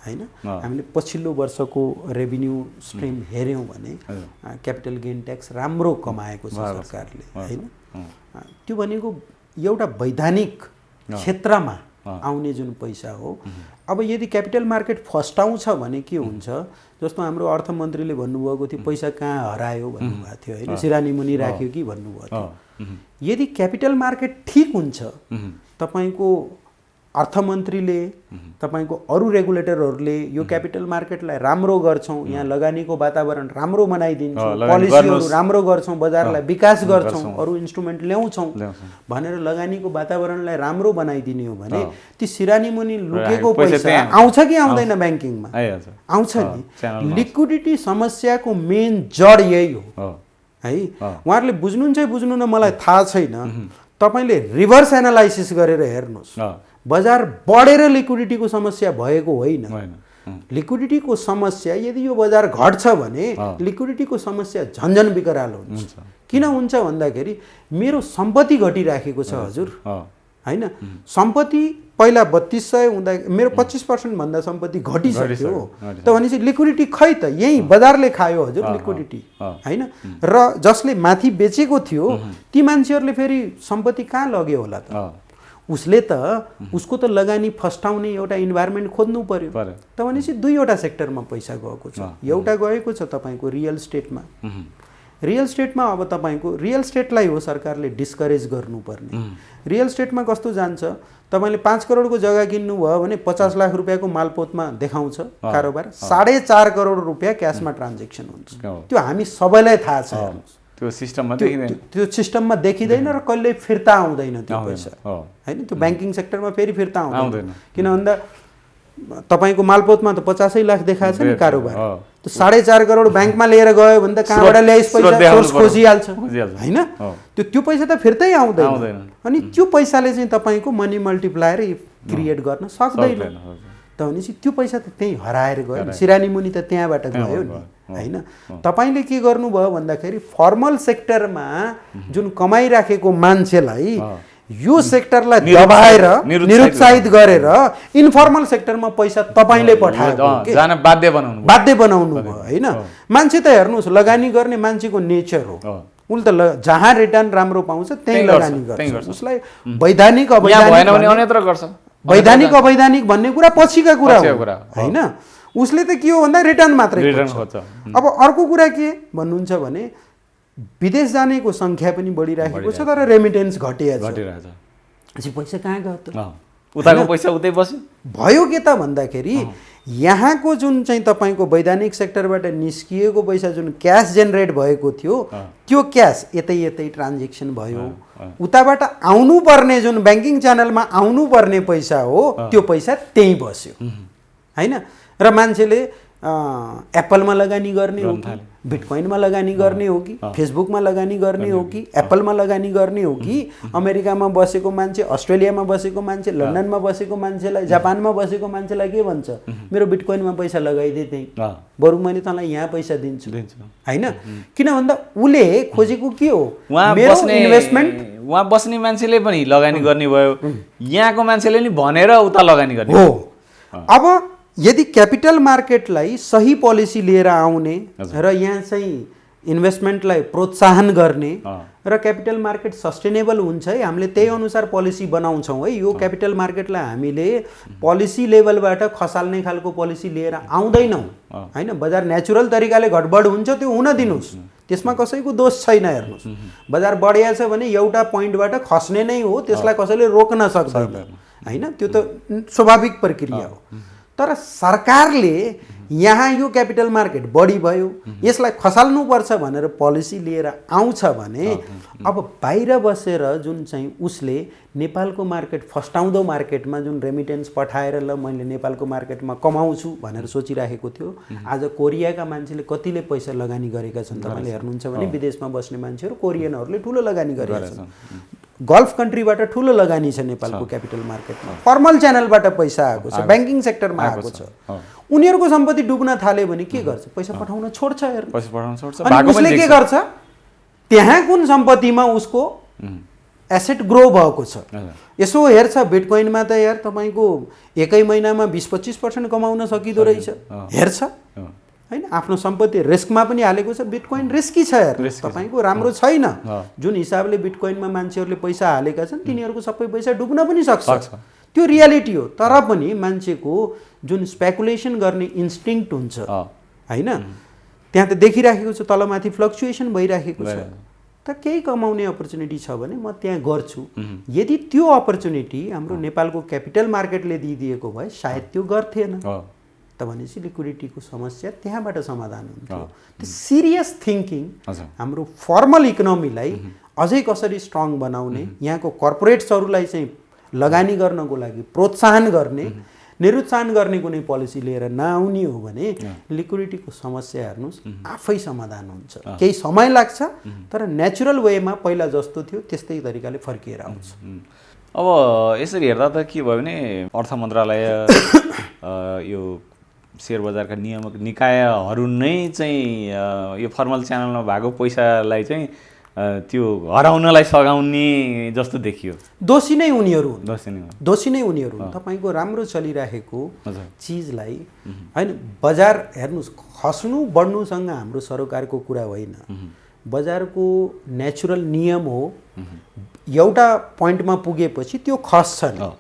हैन हामीले पछिल्लो वर्षको रेभिन्यू स्ट्रिम हेर्यौं भने क्यापिटल गेन ट्याक्स राम्रो कमाएको छ सरकारले हैन त्यो भनेको एउटा वैधानिक क्षेत्रमा आउने जुन पैसा हो अब यदि क्यापिटल मार्केट फस्टाउँछ भने के हुन्छ जस्तो हाम्रो अर्थमन्त्रीले भन्नुभएको थियो पैसा कहाँ हरायो भन्नुभएको थियो हैन सिरानी मुनि राख्यो कि भन्नुभएको थियो यदि क्यापिटल मार्केट ठीक हुन्छ तपाईको अर्थमन्त्रीले तपाईको अरु रेगुलेटरहरूले यो क्यापिटल मार्केटलाई राम्रो गर्छौं यहाँ लगानीको वातावरण राम्रो बनाइदिन्छौं पोलिसीहरु राम्रो गर्छौं बजारलाई विकास गर्छौं अरु इन्स्ट्रुमेन्ट ल्याउँछौं भनेर लगानीको वातावरणलाई राम्रो बनाइदिने हो भने ती सिरानी मुनि लुकेको पैसा आउँछ कि आउँदैन ब्याङ्किङमा आउँछ नि लिक्विडिटी समस्याको मेन जड यही हो है उहाँहरुले बुझ्नुहुन्छ बुझ्नु न मलाई थाहा छैन तपाईले रिभर्स एनालाइसिस गरेर हेर्नुस् बजार बढेर लिक्विडिटीको समस्या भएको होइन लिक्विडिटीको समस्या यदि यो बजार घट्छ भने लिक्विडिटीको समस्या झन्झन विकराल हुन्छ किन हुन्छ भन्दाखेरि मेरो सम्पत्ति घटिराखेको छ हजुर हैन सम्पत्ति पहिला 3200 हुँदा मेरो 25% भन्दा सम्पत्ति घटिसक्यो त भनेपछि लिक्विडिटी खै त यही बजारले खायो हजुर लिक्विडिटी हैन र जसले माथि बेचेको थियो ती मान्छेहरुले फेरि सम्पत्ति कहाँ लग्यो होला त उसले त उसको त लगानी फस्टाउने एउटा इन्भाइरोमेन्ट खोज्नु पर्यो त भनेपछि दुईवटा सेक्टरमा पैसा गएको छ एउटा गएको छ तपाईको रियल स्टेटमा रियल स्टेटमा अब तपाईको रियल स्टेटलाई हो सरकारले डिस्करेज गर्नुपर्ने रियल स्टेटमा कस्तो जान्छ तपाईले 5 करोडको जग्गा किन्नु भयो भने 50 लाख रुपैयाँको मालपोतमा देखाउँछ कारोबार 4.5 करोड रुपैयाँ क्याशमा ट्रान्जेक्सन हुन्छ त्यो हामी सबैलाई थाहा छ त्यो सिस्टममा देखिदैन त्यो सिस्टममा देखिदैन र कहिले फिर्ता आउँदैन त्यो पैसा हैन त्यो ब्याङ्किङ सेक्टरमा फेरि फिर्ता आउँदैन किन भन्दा तपाईको मालपोतमा त 50 लाख देखाएको छ नि कारोबार त्यो 4.5 करोड ब्याङ्कमा लिएर गयो भने त कहाँबाट ल्याइस पैसा सोर्स खोजिहाल्छ हैन त्यो पैसा त फिर्तै आउँदैन अनि त्यो पैसाले चाहिँ तपाईको मनी मल्टिप्लायर क्रिएट गर्न सक्दैन त भनेपछि त्यो पैसा त त्यहीँ हराएर गयो नि, सिरानी मुनि त त्यहाँबाट गयो नि होइन। तपाईँले के गर्नुभयो भन्दाखेरि फर्मल सेक्टरमा जुन कमाइराखेको मान्छेलाई यो सेक्टरलाई दबाएर निरुत्साहित गरेर इन्फर्मल सेक्टरमा पैसा तपाईँले पठाएको बाध्य बनाउनु भयो होइन। मान्छे त हेर्नुहोस् लगानी गर्ने मान्छेको नेचर हो, उसले त जहाँ रिटर्न राम्रो पाउँछ त्यहीँ लगानी गर्छ। उसलाई वैधानिक अवैधानिक भन्ने कुरा पछिका कुरा हो होइन। उसले त के हो भन्दा रिटर्न मात्रै खोज्छ। अब अर्को कुरा के भन्नुहुन्छ भने विदेश जानेको सङ्ख्या पनि बढिरहेको छ तर रेमिटेन्स घटिरहेछ। पैसा कहाँ गयो त? उताको पैसा उतै बस्यो। भयो के त भन्दाखेरि यहाँको जुन चाहिँ तपाईँको वैधानिक सेक्टरबाट निस्किएको पैसा जुन क्यास जेनेरेट भएको थियो त्यो क्यास यतै ट्रान्जेक्सन भयो। उताबाट आउनुपर्ने जुन ब्याङ्किङ च्यानलमा आउनुपर्ने पैसा हो त्यो पैसा त्यहीँ बस्यो होइन। र मान्छेले एप्पलमा लगानी गर्ने हो कि बिटकोइनमा लगानी गर्ने हो कि फेसबुकमा लगानी गर्ने हो कि एप्पलमा लगानी गर्ने हो कि अमेरिकामा बसेको मान्छे, अस्ट्रेलियामा बसेको मान्छे, लन्डनमा बसेको मान्छेलाई, जापानमा बसेको मान्छेलाई के भन्छ, मेरो बिटकोइनमा पैसा लगाइदिए त्यहीँ, बरु मैले तँलाई यहाँ पैसा दिन्छु होइन। किन भन्दा उसले खोजेको के हो, मेरो इन्भेस्टमेन्ट। उहाँ बस्ने मान्छेले पनि लगानी गर्ने भयो, यहाँको मान्छेले नि भनेर उता लगानी गर्ने हो। अब यदि क्यापिटल मार्केटलाई सही पोलिसी लिएर आउने र यहाँ चाहिँ इन्भेस्टमेन्टलाई प्रोत्साहन गर्ने र क्यापिटल मार्केट सस्टेनेबल हुन्छ है, हामीले त्यही अनुसार पोलिसी बनाउँछौँ है। यो क्यापिटल मार्केटलाई हामीले पोलिसी लेभलबाट खसाल्ने खालको पोलिसी लिएर आउँदैनौँ होइन। बजार नेचुरल तरिकाले घटबड हुन्छ त्यो हुन दिनुहोस्, त्यसमा कसैको दोष छैन। हेर्नुहोस् बजार बढिया छ भने एउटा पोइन्टबाट खस्ने नै हो, त्यसलाई कसैले रोक्न सक्दैन होइन, त्यो त स्वाभाविक प्रक्रिया हो। तर सरकारले यहाँ यो क्यापिटल मार्केट बढी भयो यसलाई खसाल्नुपर्छ भनेर पोलिसी लिएर आउँछ भने अब बाहिर बसेर जुन चाहिँ उसले नेपालको मार्केट फस्टाउँदो मार्केटमा जुन रेमिटेन्स पठाएर ल मैले नेपालको मार्केटमा कमाउँछु भनेर सोचिराखेको थियो, आज कोरियाका मान्छेले कतिले पैसा लगानी गरेका छन् तपाईँले हेर्नुहुन्छ भने विदेशमा बस्ने मान्छेहरू कोरियनहरूले ठुलो लगानी गरेका छन्। गल्फ कन्ट्रीबाट ठुलो लगानी छ नेपालको क्यापिटल मार्केटमा, फर्मल च्यानलबाट पैसा आएको छ, ब्याङ्किङ सेक्टरमा आएको छ। उनीहरूको सम्पत्ति डुब्न थाल्यो भने के गर्छ, पैसा पठाउन छोड्छ। अनि उसले के गर्छ, त्यहाँ कुन सम्पत्तिमा उसको एसेट ग्रो भएको छ यसो हेर्छ। बिटकोइनमा त यार तपाईँको एकै महिनामा 20-25% कमाउन सकिँदो रहेछ, हेर्छ होइन। आफ्नो सम्पत्ति रिस्कमा पनि हालेको छ, बिटकोइन रिस्की छ यार, तपाईँको राम्रो छैन। जुन हिसाबले बिटकोइनमा मान्छेहरूले पैसा हालेका छन् तिनीहरूको सबै पैसा डुब्न पनि सक्छ, त्यो रियालिटी हो। तर पनि मान्छेको जुन स्पेकुलेसन गर्ने इन्स्टिङ्क्ट हुन्छ होइन, त्यहाँ त देखिराखेको छ तलमाथि फ्लक्चुएसन भइराखेको छ। त केही कमाउने अपर्च्युनिटी छ भने म त्यहाँ गर्छु। यदि त्यो अपर्च्युनिटी हाम्रो नेपालको क्यापिटल मार्केटले दिइदिएको भए सायद त्यो गर्थेन त भनेपछि लिक्विडिटीको समस्या त्यहाँबाट समाधान हुन्थ्यो। त्यो सिरियस थिङ्किङ हाम्रो फर्मल इकोनोमीलाई अझै कसरी स्ट्रङ बनाउने, यहाँको कर्पोरेट्सहरूलाई चाहिँ लगानी गर्नको लागि प्रोत्साहन गर्ने, निरुत्साहन गर्ने कुनै पोलिसी लिएर नआउने हो भने लिक्विडिटीको समस्या हेर्नुहोस् आफै समाधान हुन्छ। केही समय लाग्छ तर नेचुरल वेमा पहिला जस्तो थियो त्यस्तै तरिकाले फर्किएर आउँछ। अब यसरी हेर्दा त के भयो भने अर्थ मन्त्रालय यो सेयर बजारका नियामक निकायहरू नै चाहिँ यो फर्मल च्यानलमा भएको पैसालाई चाहिँ त्यो हराउनलाई सघाउने जस्तो देखियो। दोषी नै उनीहरू हुन्। तपाईँको राम्रो चलिरहेको चिजलाई होइन, बजार हेर्नुहोस् खस्नु बढ्नुसँग हाम्रो सरकारको कुरा होइन, बजारको नेचुरल नियम हो। एउटा पोइन्टमा पुगेपछि त्यो खस्छ नि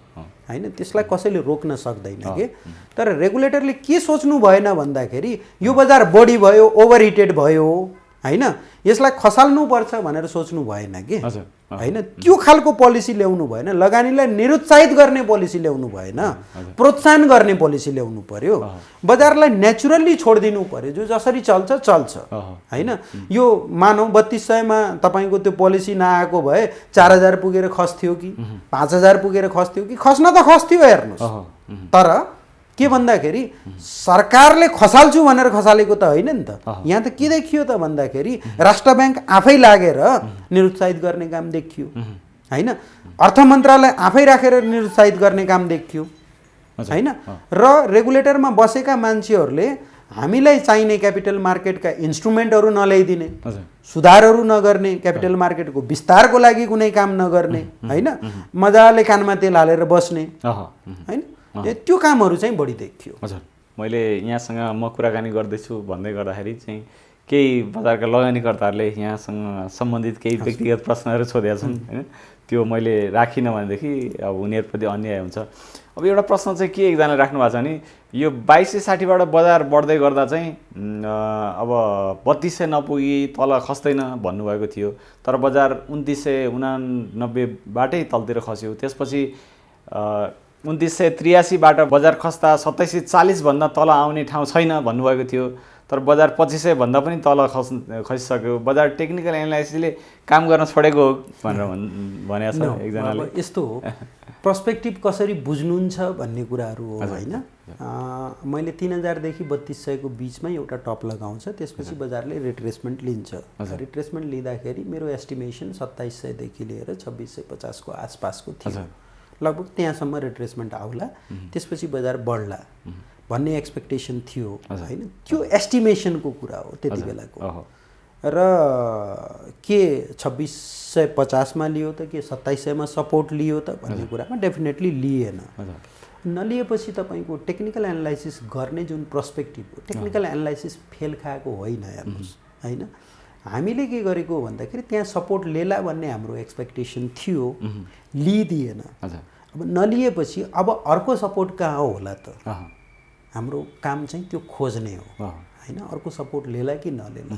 होइन, त्यसलाई कसैले रोक्न सक्दैन के। तर रेगुलेटरले के सोच्नु भएन भन्दाखेरि यो बजार बढी भयो, ओभर हिटेड भयो होइन, यसलाई खसाल्नुपर्छ भनेर सोच्नु भएन कि होइन। त्यो खालको पोलिसी ल्याउनु भएन, लगानीलाई निरुत्साहित गर्ने पोलिसी ल्याउनु भएन, प्रोत्साहन गर्ने पोलिसी ल्याउनु पर्यो। बजारलाई नेचुरल्ली छोडिदिनु पर्यो, जो जसरी चल्छ होइन। यो मानौ 3200मा तपाईँको त्यो पोलिसी नआएको भए 4000 पुगेर खस्थ्यो कि 5000 पुगेर खस्थ्यो कि, खस्न त खस्थ्यो हेर्नुहोस्। तर के भन्दाखेरि सरकारले खसाल्छु भनेर खसालेको त होइन नि त। यहाँ त के देखियो त भन्दाखेरि राष्ट्र ब्याङ्क आफै लागेर निरुत्साहित गर्ने काम देखियो होइन, अर्थ मन्त्रालय आफै राखेर निरुत्साहित गर्ने काम देखियो हैन। र रेगुलेटरमा बसेका मान्छेहरूले हामीलाई चाहिने क्यापिटल मार्केटका इन्स्ट्रुमेन्टहरू नल्याइदिने, सुधारहरू नगर्ने, क्यापिटल मार्केटको विस्तारको लागि कुनै काम नगर्ने, हैन, मजाले कानमा तेल हालेर बस्ने, हैन, त्यो कामहरू चाहिँ बढी देखियो। हजुर, मैले यहाँसँग म कुराकानी गर्दैछु भन्दै गर्दाखेरि चाहिँ केही बजारका लगानीकर्ताहरूले यहाँसँग सम्बन्धित केही व्यक्तिगत प्रश्नहरू सोधेका छन् हैन, त्यो मैले राखिनँ भनेदेखि अब उनीहरूप्रति अन्याय हुन्छ। अब एउटा प्रश्न चाहिँ के एकजनाले राख्नु भएको छ भने यो 2260बाट बजार बढ्दै गर्दा चाहिँ अब 3200 नपुगी तल खस्दैन भन्नुभएको थियो, तर बजार 2999बाटै तलतिर खस्यो। त्यसपछि 2983बाट बजार खस्दा 2740 भन्दा तल आउने ठाउँ छैन भन्नुभएको थियो, तर बजार 2500 भन्दा पनि तल खसिसक्यो। बजार टेक्निकल एनालाइसिसले काम गर्न छोडेको हो भनेर भनेको छ एकजनाले। यस्तो हो, पर्सपेक्टिभ कसरी बुझ्नुहुन्छ भन्ने कुराहरू हो हैन। मैले 3000 देखि 3200 को बिचमा एउटा टप लगाउँछ, त्यसपछि बजारले रिट्रेसमेन्ट लिन्छ। रिट्रेसमेन्ट लिँदाखेरि मेरो एस्टिमेसन 2700 देखि लिएर 2650 को आसपासको थियो, लगभग त्यहाँसम्म रिट्रेसमेन्ट आउला, त्यसपछि बजार बढ्ला भन्ने एक्सपेक्टेसन थियो हैन। त्यो एस्टिमेसनको कुरा हो त्यति बेलाको। र के 2650 मा लियो त के 2700 मा सपोर्ट लियो त भन्ने कुरामा डेफिनेटली लिएन। नलिएपछि तपाईको टेक्निकल एनालाइसिस गर्ने जुन पर्सपेक्टिभ हो, टेक्निकल एनालाइसिस फेल खाएको होइन हेर्नुस् हैन। हामीले के गरेको भन्दाखेरि त्यहाँ सपोर्ट लेला भन्ने हाम्रो एक्सपेक्टेसन थियो, लिइदिएन। अब नलिएपछि अब अर्को सपोर्ट कहाँ होला त, हाम्रो काम चाहिँ त्यो खोज्ने हो हैन, अर्को सपोर्ट लेला कि नलेला।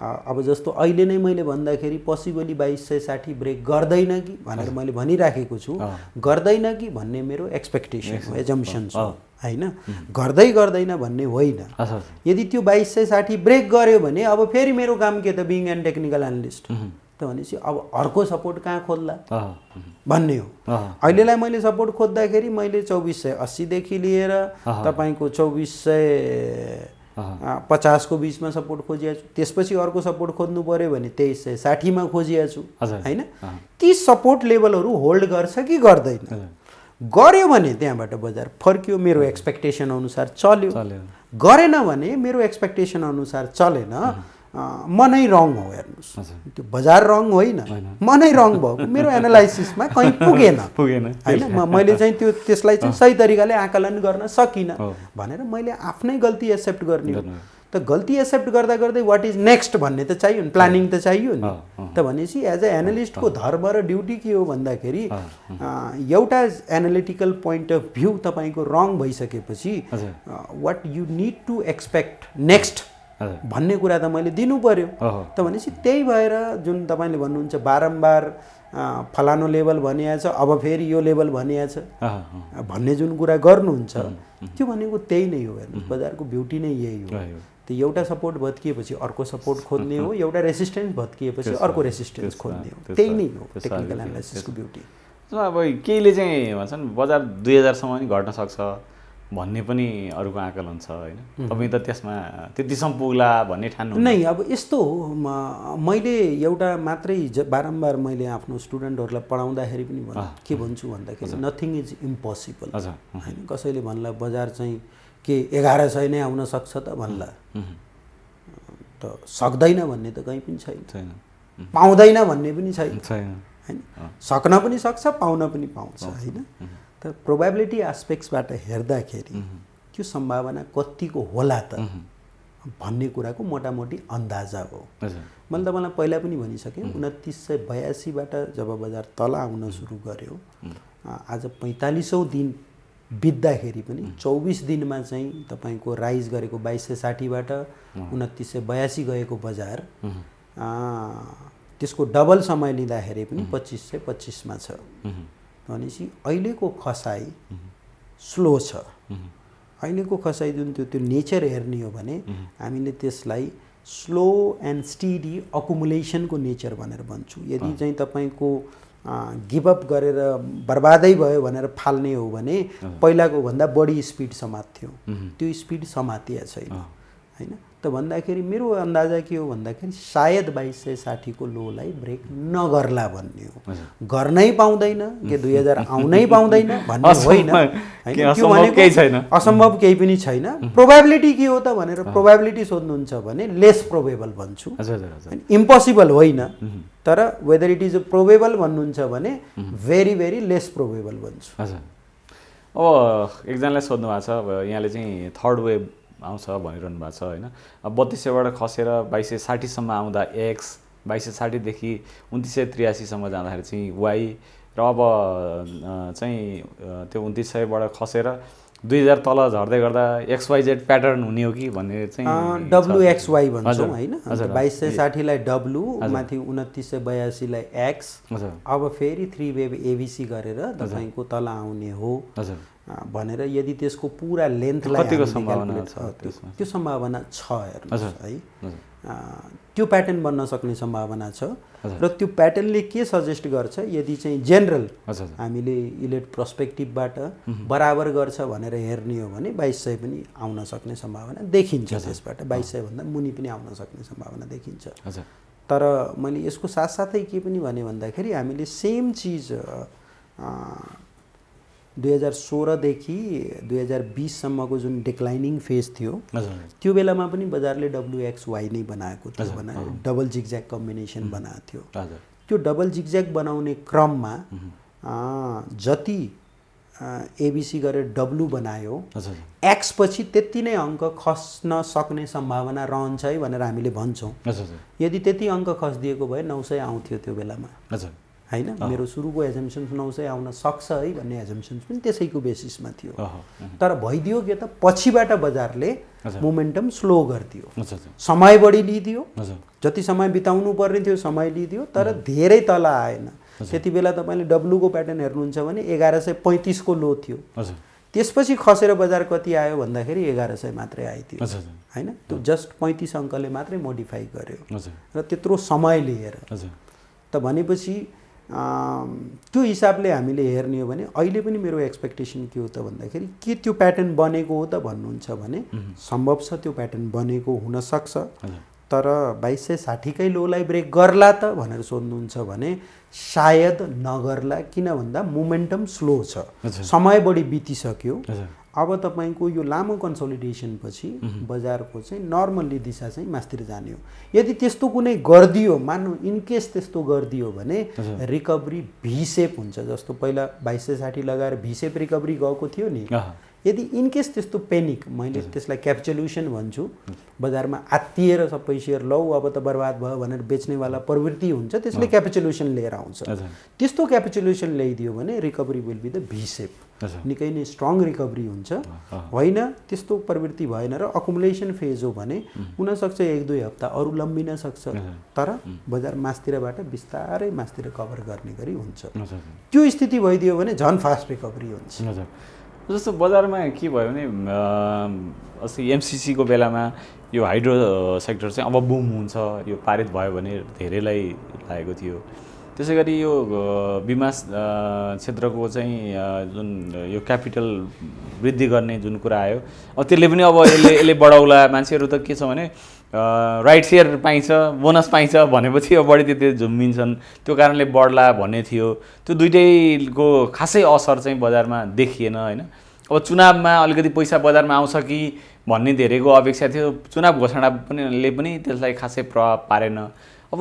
अब जस्तो अहिले नै मैले भन्दाखेरि पसिबली 2260 ब्रेक गर्दैन कि भनेर मैले भनिराखेको छु, गर्दैन कि भन्ने मेरो एक्सपेक्टेसन हो, एजम्पसन हो हैन, गर्दैन भन्ने होइन। यदि त्यो 2260 ब्रेक गर्यो भने अब फेरि मेरो काम के त, बिङ एन्ड टेक्निकल एनालिस्ट त भनेपछि अब अर्को सपोर्ट कहाँ खोज्ला भन्ने हो। अहिलेलाई मैले सपोर्ट खोज्दाखेरि मैले 2480 देखि लिएर तपाईको 2450 को बिचमा सपोर्ट खोजिएको छु। त्यसपछि अर्को सपोर्ट खोज्नु पर्यो भने 2360 मा खोजिएको छु हैन। ती सपोर्ट लेभलहरू होल्ड गर्छ कि गर्दैन, गर्यो भने त्यहाँबाट बजार फर्क्यो, मेरो एक्सपेक्टेसन अनुसार चल्यो, गरेन भने मेरो एक्सपेक्टेसन अनुसार चलेन, म नै रङ हो हेर्नुस्। त्यो बजार रङ होइन, म नै रङ भएको, मेरो एनालाइसिसमा कहीँ पुगेन हैन। मैले चाहिँ त्यो त्यसलाई चाहिँ सही तरिकाले आकलन गर्न सकिनँ भनेर मैले आफ्नै गल्ती एक्सेप्ट गर्ने हो। त गल्ती एक्सेप्ट गर्दा गर्दै वाट इज नेक्स्ट भन्ने त चाहियो नि, प्लानिङ त चाहियो नि। त भनेपछि एज अ एनालिस्टको धर्म र ड्युटी के हो भन्दाखेरि एउटा एनालिटिकल पोइन्ट अफ भ्यू तपाईँको रङ भइसकेपछि what you need to expect next भन्ने कुरा त मैले दिनु पर्यो। त भनेपछि त्यही भएर जुन तपाईँले भन्नुहुन्छ बारम्बार फलानो लेभल भनिएको छ, अब फेरि यो लेभल भनिएको छ भन्ने जुन कुरा गर्नुहुन्छ, त्यो भनेको त्यही नै हो हेर्नु, बजारको ब्युटी नै यही हो। त्यो एउटा सपोर्ट भत्किएपछि अर्को सपोर्ट खोज्ने हो, एउटा रेसिस्टेन्स भत्किएपछि अर्को रेसिस्टेन्स खोज्ने हो, त्यही नै हो टेक्निकल एनालाइसिसको ब्युटी। अब केहीले चाहिँ भन्छन् बजार 2000 सम्म नि घट्न सक्छ भन्ने पनि अरूको आकलन छ हैन, तपाईँ त त्यसमा त्यतिसम्म पुग्ला भन्ने ठान्नु नै। अब यस्तो हो, मैले एउटा मात्रै बारम्बार मैले आफ्नो स्टुडेन्टहरूलाई पढाउँदाखेरि पनि के भन्छु भन्दाखेरि नथिङ इज इम्पोसिबल हैन। कसैले भन्ला बजार चाहिँ के 1100 नै आउन सक्छ त भन्ला, त सक्दैन भन्ने त कहीँ पनि छैन, पाउँदैन भन्ने पनि छैन हैन। सक्न पनि सक्छ, पाउन पनि पाउँछ हैन। त प्रोबेबिलिटी एस्पेक्ट्सबाट हेर्दाखेरि त्यो सम्भावना कतिको होला त भन्ने कुराको मोटामोटी अन्दाजा हो। मैले तपाईँलाई पहिला पनि भनिसकेँ, 2982बाट जब बजार तल आउन सुरु गर्यो, आज 45औं दिन बित्दाखेरि पनि 24 दिनमा चाहिँ तपाईँको राइज गरेको 2260बाट 2982 गएको बजार त्यसको डबल समय लिँदाखेरि पनि 2525 मा छ। भनेपछि अहिलेको खसाई स्लो छ। अहिलेको खसाई जुन त्यो नेचर हेर्ने हो भने हामीले त्यसलाई स्लो एन्ड स्टिडी अकुमुलेसनको नेचर भनेर भन्छौँ। यदि चाहिँ तपाईँको गिभअप गरेर बर्बादै भयो भनेर फाल्ने हो भने पहिलाको भन्दा बढी स्पिड समात्थ्यो, त्यो स्पिड समातिया छैन हैन। त भन्दाखेरि मेरो अन्दाजा के हो भन्दाखेरि सायद 2260 को लोलाई ब्रेक नगर्ला भन्ने हो। गर्नै पाउँदैन कि 2000 आउनै पाउँदैन भन्ने होइन, त्यो भनेको असम्भव केही पनि छैन। प्रोबेबिलिटी के हो त भनेर प्रोबेबिलिटी सोध्नुहुन्छ भने लेस प्रोबेबल भन्छु, इम्पोसिबल होइन, तर वेदर इट इज प्रोबेबल भन्नुहुन्छ भने भेरी भेरी लेस प्रोबेबल भन्छु। अब एकजनाले सोध्नु भएको छ, अब यहाँले चाहिँ थर्ड वेभ आउँछ भनिरहनु भएको छ होइन। अब 3200बाट खसेर 2260सम्म आउँदा एक्स, 2260देखि 2983सम्म जाँदाखेरि चाहिँ वाई, र अब चाहिँ त्यो 2900बाट खसेर 2000 तल झर्दै गर्दा XYZ प्याटर्न हुने हो कि भन्ने चाहिँ WXY भन्छौँ होइन। 2260 लाई डब्लु, माथि 2982 लाई एक्स, अब फेरि 3 वेभ एबिसी गरेर तपाईँको तल आउने हो भनेर यदि त्यसको पुरा लेन्थलाई कतिको सम्भावना छ? त्यो सम्भावना छ हेर्नुहोस् है, त्यो प्याटर्न बन्न सक्ने सम्भावना छ। र त्यो प्याटर्नले के सजेस्ट गर्छ, यदि चाहिँ जेनरल हामीले इलेट पर्सपेक्टिभबाट बराबर गर्छ भनेर हेर्ने हो भने 2200 पनि आउन सक्ने सम्भावना देखिन्छ। त्यसबाट 2200 भन्दा मुनि पनि आउन सक्ने सम्भावना देखिन्छ। तर मैले यसको साथसाथै के पनि भने भन्दाखेरि हामीले सेम चिज 2016 देखि 2020 सम्मको जुन डिक्लाइनिङ फेज थियो त्यो बेलामा पनि बजारले WXY नै बनाएको थियो, डबल जिगज्याग कम्बिनेसन बनाएको थियो। त्यो डबल जिगज्याग बनाउने क्रममा जति एबिसी गरेर डब्लु बनायो, एक्स पछि त्यति नै अङ्क खस्न सक्ने सम्भावना रहन्छ है भनेर हामीले भन्छौँ। यदि त्यति अङ्क खस्दिएको भए 900 आउँथ्यो त्यो बेलामा होइन। मेरो सुरुको एजम्पसन्स 900 आउन सक्छ है भन्ने एजम्पसन्स पनि त्यसैको बेसिसमा थियो। तर भइदियो के त पछिबाट बजारले मोमेन्टम स्लो गरिदियो, समय बढी लिइदियो, जति समय बिताउनु पर्ने थियो समय लिइदियो, तर धेरै तल आएन। त्यति बेला तपाईँले डब्लुको प्याटर्न हेर्नुहुन्छ भने 1135 को लो थियो, त्यसपछि खसेर बजार कति आयो भन्दाखेरि 1100 मात्रै आइदियो होइन। त्यो जस्ट 35 अङ्कले मात्रै मोडिफाई गर्यो र त्यत्रो समय लिएर। त भनेपछि त्यो हिसाबले हामीले हेर्ने हो भने अहिले पनि मेरो एक्सपेक्टेसन के हो त भन्दाखेरि के त्यो प्याटर्न बनेको हो त भन्नुहुन्छ भने सम्भव छ त्यो प्याटर्न बनेको हुनसक्छ। तर 2260 कै लोलाई ब्रेक गर्ला त भनेर सोध्नुहुन्छ भने सायद नगर्ला, किन भन्दा मोमेन्टम स्लो छ, समय बढी बितिसक्यो। अब तपाईँको यो लामो कन्सोलिडेसन पछि बजारको चाहिँ नर्मल्ली दिशा चाहिँ मास्तिर जाने हो। यदि त्यस्तो कुनै गरिदियो, मान्नु इनकेस त्यस्तो गरिदियो भने रिकभरी भी सेप हुन्छ। जस्तो पहिला 2260 लगाएर भी सेप रिकभरी गएको थियो नि, यदि इनकेस त्यस्तो पेनिक, मैले त्यसलाई क्यापिचुलेसन भन्छु, बजारमा आत्तिएर सबै सेयर लौ अब त बर्बाद भयो भनेर बेच्नेवाला प्रवृत्ति हुन्छ, त्यसले क्यापिचुलेसन लिएर आउँछ। त्यस्तो क्यापिचुलेसन ल्याइदियो भने रिकभरी विल बी द भी सेप, निकै नै स्ट्रङ रिकभरी हुन्छ। होइन त्यस्तो प्रवृत्ति भएन र अकुमुलेसन फेज हो भने हुनसक्छ 1-2 हप्ता अरू लम्बिन सक्छ, तर बजार मास्तिरबाट बिस्तारै मास्तिर कभर गर्ने गरी हुन्छ। त्यो स्थिति भइदियो भने झन् फास्ट रिकभरी हुन्छ। जस्तो बजारमा के भयो भने अस्ति एमसिसीको बेलामा यो हाइड्रो सेक्टर चाहिँ अब बुम हुन्छ, यो पारित भयो भने धेरैलाई लागेको थियो। त्यसै गरी यो बिमा क्षेत्रको चाहिँ जुन यो क्यापिटल वृद्धि गर्ने जुन कुरा आयो, अब त्यसले पनि अब यसले बढाउला। मान्छेहरू त के छ भने राइट सेयर पाइन्छ, बोनस पाइन्छ भनेपछि अब बढी त्यति झुम्बिन्छन्, त्यो कारणले बढ्ला भन्ने थियो। त्यो दुइटैको खासै असर चाहिँ बजारमा देखिएन होइन। अब चुनावमा अलिकति पैसा बजारमा आउँछ कि भन्ने धेरैको अपेक्षा थियो, चुनाव घोषणा पनि त्यसलाई खासै प्रभाव पारेन। अब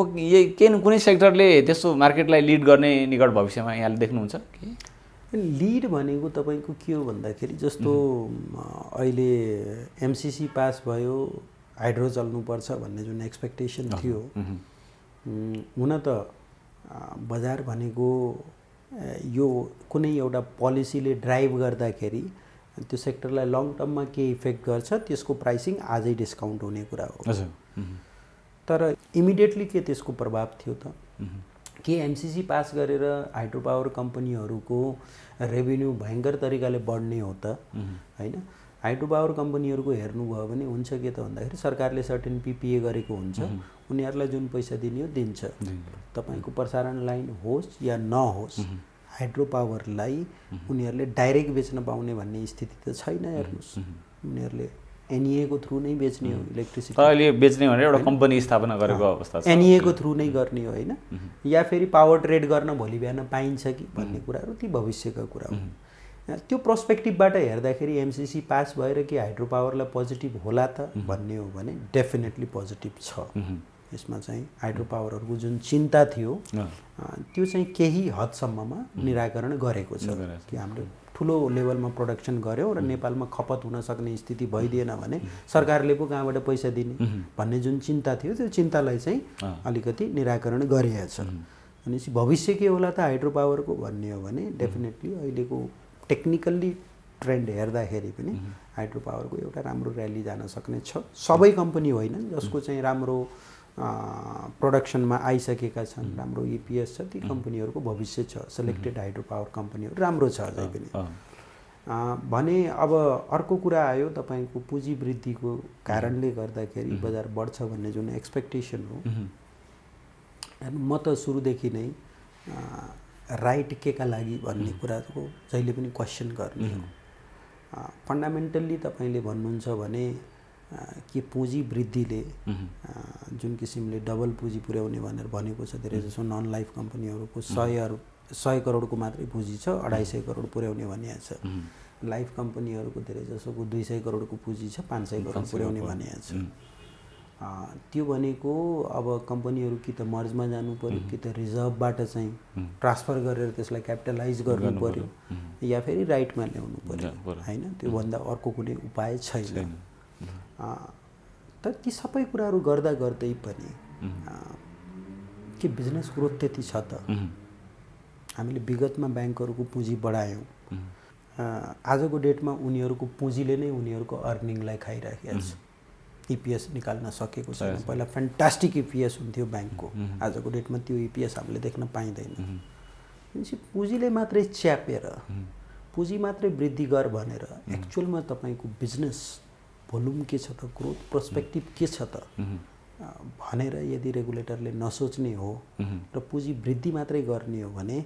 कुनै सेक्टरले त्यस्तो मार्केटलाई लिड गर्ने निकट भविष्यमा यहाँले देख्नुहुन्छ? लिड भनेको तपाईँको के हो भन्दाखेरि जस्तो अहिले एमसिसी पास भयो, हाइड्रो चल्नुपर्छ भन्ने जुन एक्सपेक्टेसन थियो, हुन त बजार भनेको यो कुनै एउटा पोलिसीले ड्राइभ गर्दाखेरि त्यो सेक्टरलाई लङ टर्ममा के इफेक्ट गर्छ त्यसको प्राइसिङ आजै डिस्काउन्ट हुने कुरा हो। तर इमिडिएटली के त्यसको प्रभाव थियो त? के एमसिसी पास गरेर हाइड्रो पावर कम्पनीहरूको रेभिन्यू भयङ्कर तरिकाले बढ्ने हो त? होइन। हाइड्रो पावर कम्पनीहरूको हेर्नुभयो भने हुन्छ के त भन्दाखेरि सरकारले सर्टेन पिपिए गरेको हुन्छ, उनीहरूलाई जुन पैसा दिने हो दिन्छ। तपाईँको प्रसारण लाइन होस् या नहोस्, हाइड्रो पावरलाई उनीहरूले डाइरेक्ट बेच्न पाउने भन्ने स्थिति त छैन। हेर्नुहोस्, उनीहरूले एनइएको थ्रु नै बेच्ने हो इलेक्ट्रिसिटी। तर अहिले बेच्ने भनेर एउटा कम्पनी स्थापना गरेको अवस्था छ, एनइएको थ्रु नै गर्ने हो होइन, या फेरि पावर ट्रेड गर्न भोलि बिहान पाइन्छ कि भन्ने कुराहरू ती भविष्यका कुरा हो। त्यो पर्सपेक्टिभबाट हेर्दाखेरि एमसिसी पास भएर कि हाइड्रो पावरलाई पोजिटिभ होला त भन्ने हो भने डेफिनेटली पोजिटिभ छ। यसमा चाहिँ हाइड्रो पावरहरूको जुन चिन्ता थियो त्यो चाहिँ केही हदसम्ममा निराकरण गरेको छ कि हामीले ठुलो लेभलमा प्रोडक्सन गऱ्यौँ र नेपालमा खपत हुन सक्ने स्थिति भइदिएन भने सरकारले पो कहाँबाट पैसा दिने भन्ने जुन चिन्ता थियो त्यो चिन्तालाई चाहिँ अलिकति निराकरण गरिएको छ। भनेपछि भविष्य के होला त हाइड्रो पावरको भन्ने हो भने डेफिनेटली अहिलेको टेक्निकल्ली ट्रेन्ड हेर्दाखेरि पनि हाइड्रो पावरको एउटा राम्रो र्याली जान सक्ने छ। सबै कम्पनी होइन, जसको चाहिँ राम्रो प्रोडक्सनमा आइसकेका छन्, राम्रो इपिएस छ, ती कम्पनीहरूको भविष्य छ। सेलेक्टेड हाइड्रो पावर कम्पनीहरू राम्रो छ अझै पनि। भने अब अर्को कुरा आयो तपाईँको पुँजी वृद्धिको कारणले गर्दाखेरि बजार बढ्छ भन्ने जुन एक्सपेक्टेसन हो, म त सुरुदेखि नै राइट के का लागि भन्ने कुराको जहिले पनि क्वेसन गर्ने हो। फन्डामेन्टल्ली तपाईँले भन्नुहुन्छ भने कि पुँजी वृद्धिले जुन किसिमले डबल पुँजी पुर्याउने भनेर भनेको छ, धेरै जसो नन लाइफ कम्पनीहरूको 100 करोडको मात्रै पुँजी छ, 250 करोड पुर्याउने भनिएको छ। लाइफ कम्पनीहरूको धेरै जसोको 200 करोडको पुँजी छ, 500 करोड पुर्याउने भनिएको छ। त्यो भनेको अब कम्पनीहरू कि त मर्जमा जानु पर्यो कि त रिजर्भबाट चाहिँ ट्रान्सफर गरेर त्यसलाई क्यापिटलाइज गर्नु पर्यो या फेरि राइटमा ल्याउनु पर्यो होइन, त्योभन्दा अर्को कुनै उपाय छैन। तर ती सबै कुराहरू गर्दा गर्दै पनि के बिजनेस ग्रोथ त्यति छ त? हामीले विगतमा ब्याङ्कहरूको पुँजी बढायौँ, आजको डेटमा उनीहरूको पुँजीले नै उनीहरूको अर्निङलाई खाइराखेको छ। इपिएस निकाल्न सकेको छैन। पहिला फ्यान्टास्टिक इपिएस हुन्थ्यो ब्याङ्कको, आजको डेटमा त्यो इपिएस हामीले देख्न पाइँदैन। भनेपछि पुँजीले मात्रै च्यापेर पुँजी मात्रै वृद्धि गर भनेर एक्चुअलमा तपाईँको बिजनेस भोल्युम के छ त, ग्रोथ पर्सपेक्टिभ के छ त भनेर यदि रेगुलेटरले नसोच्ने हो र पुँजी वृद्धि मात्रै गर्ने हो भने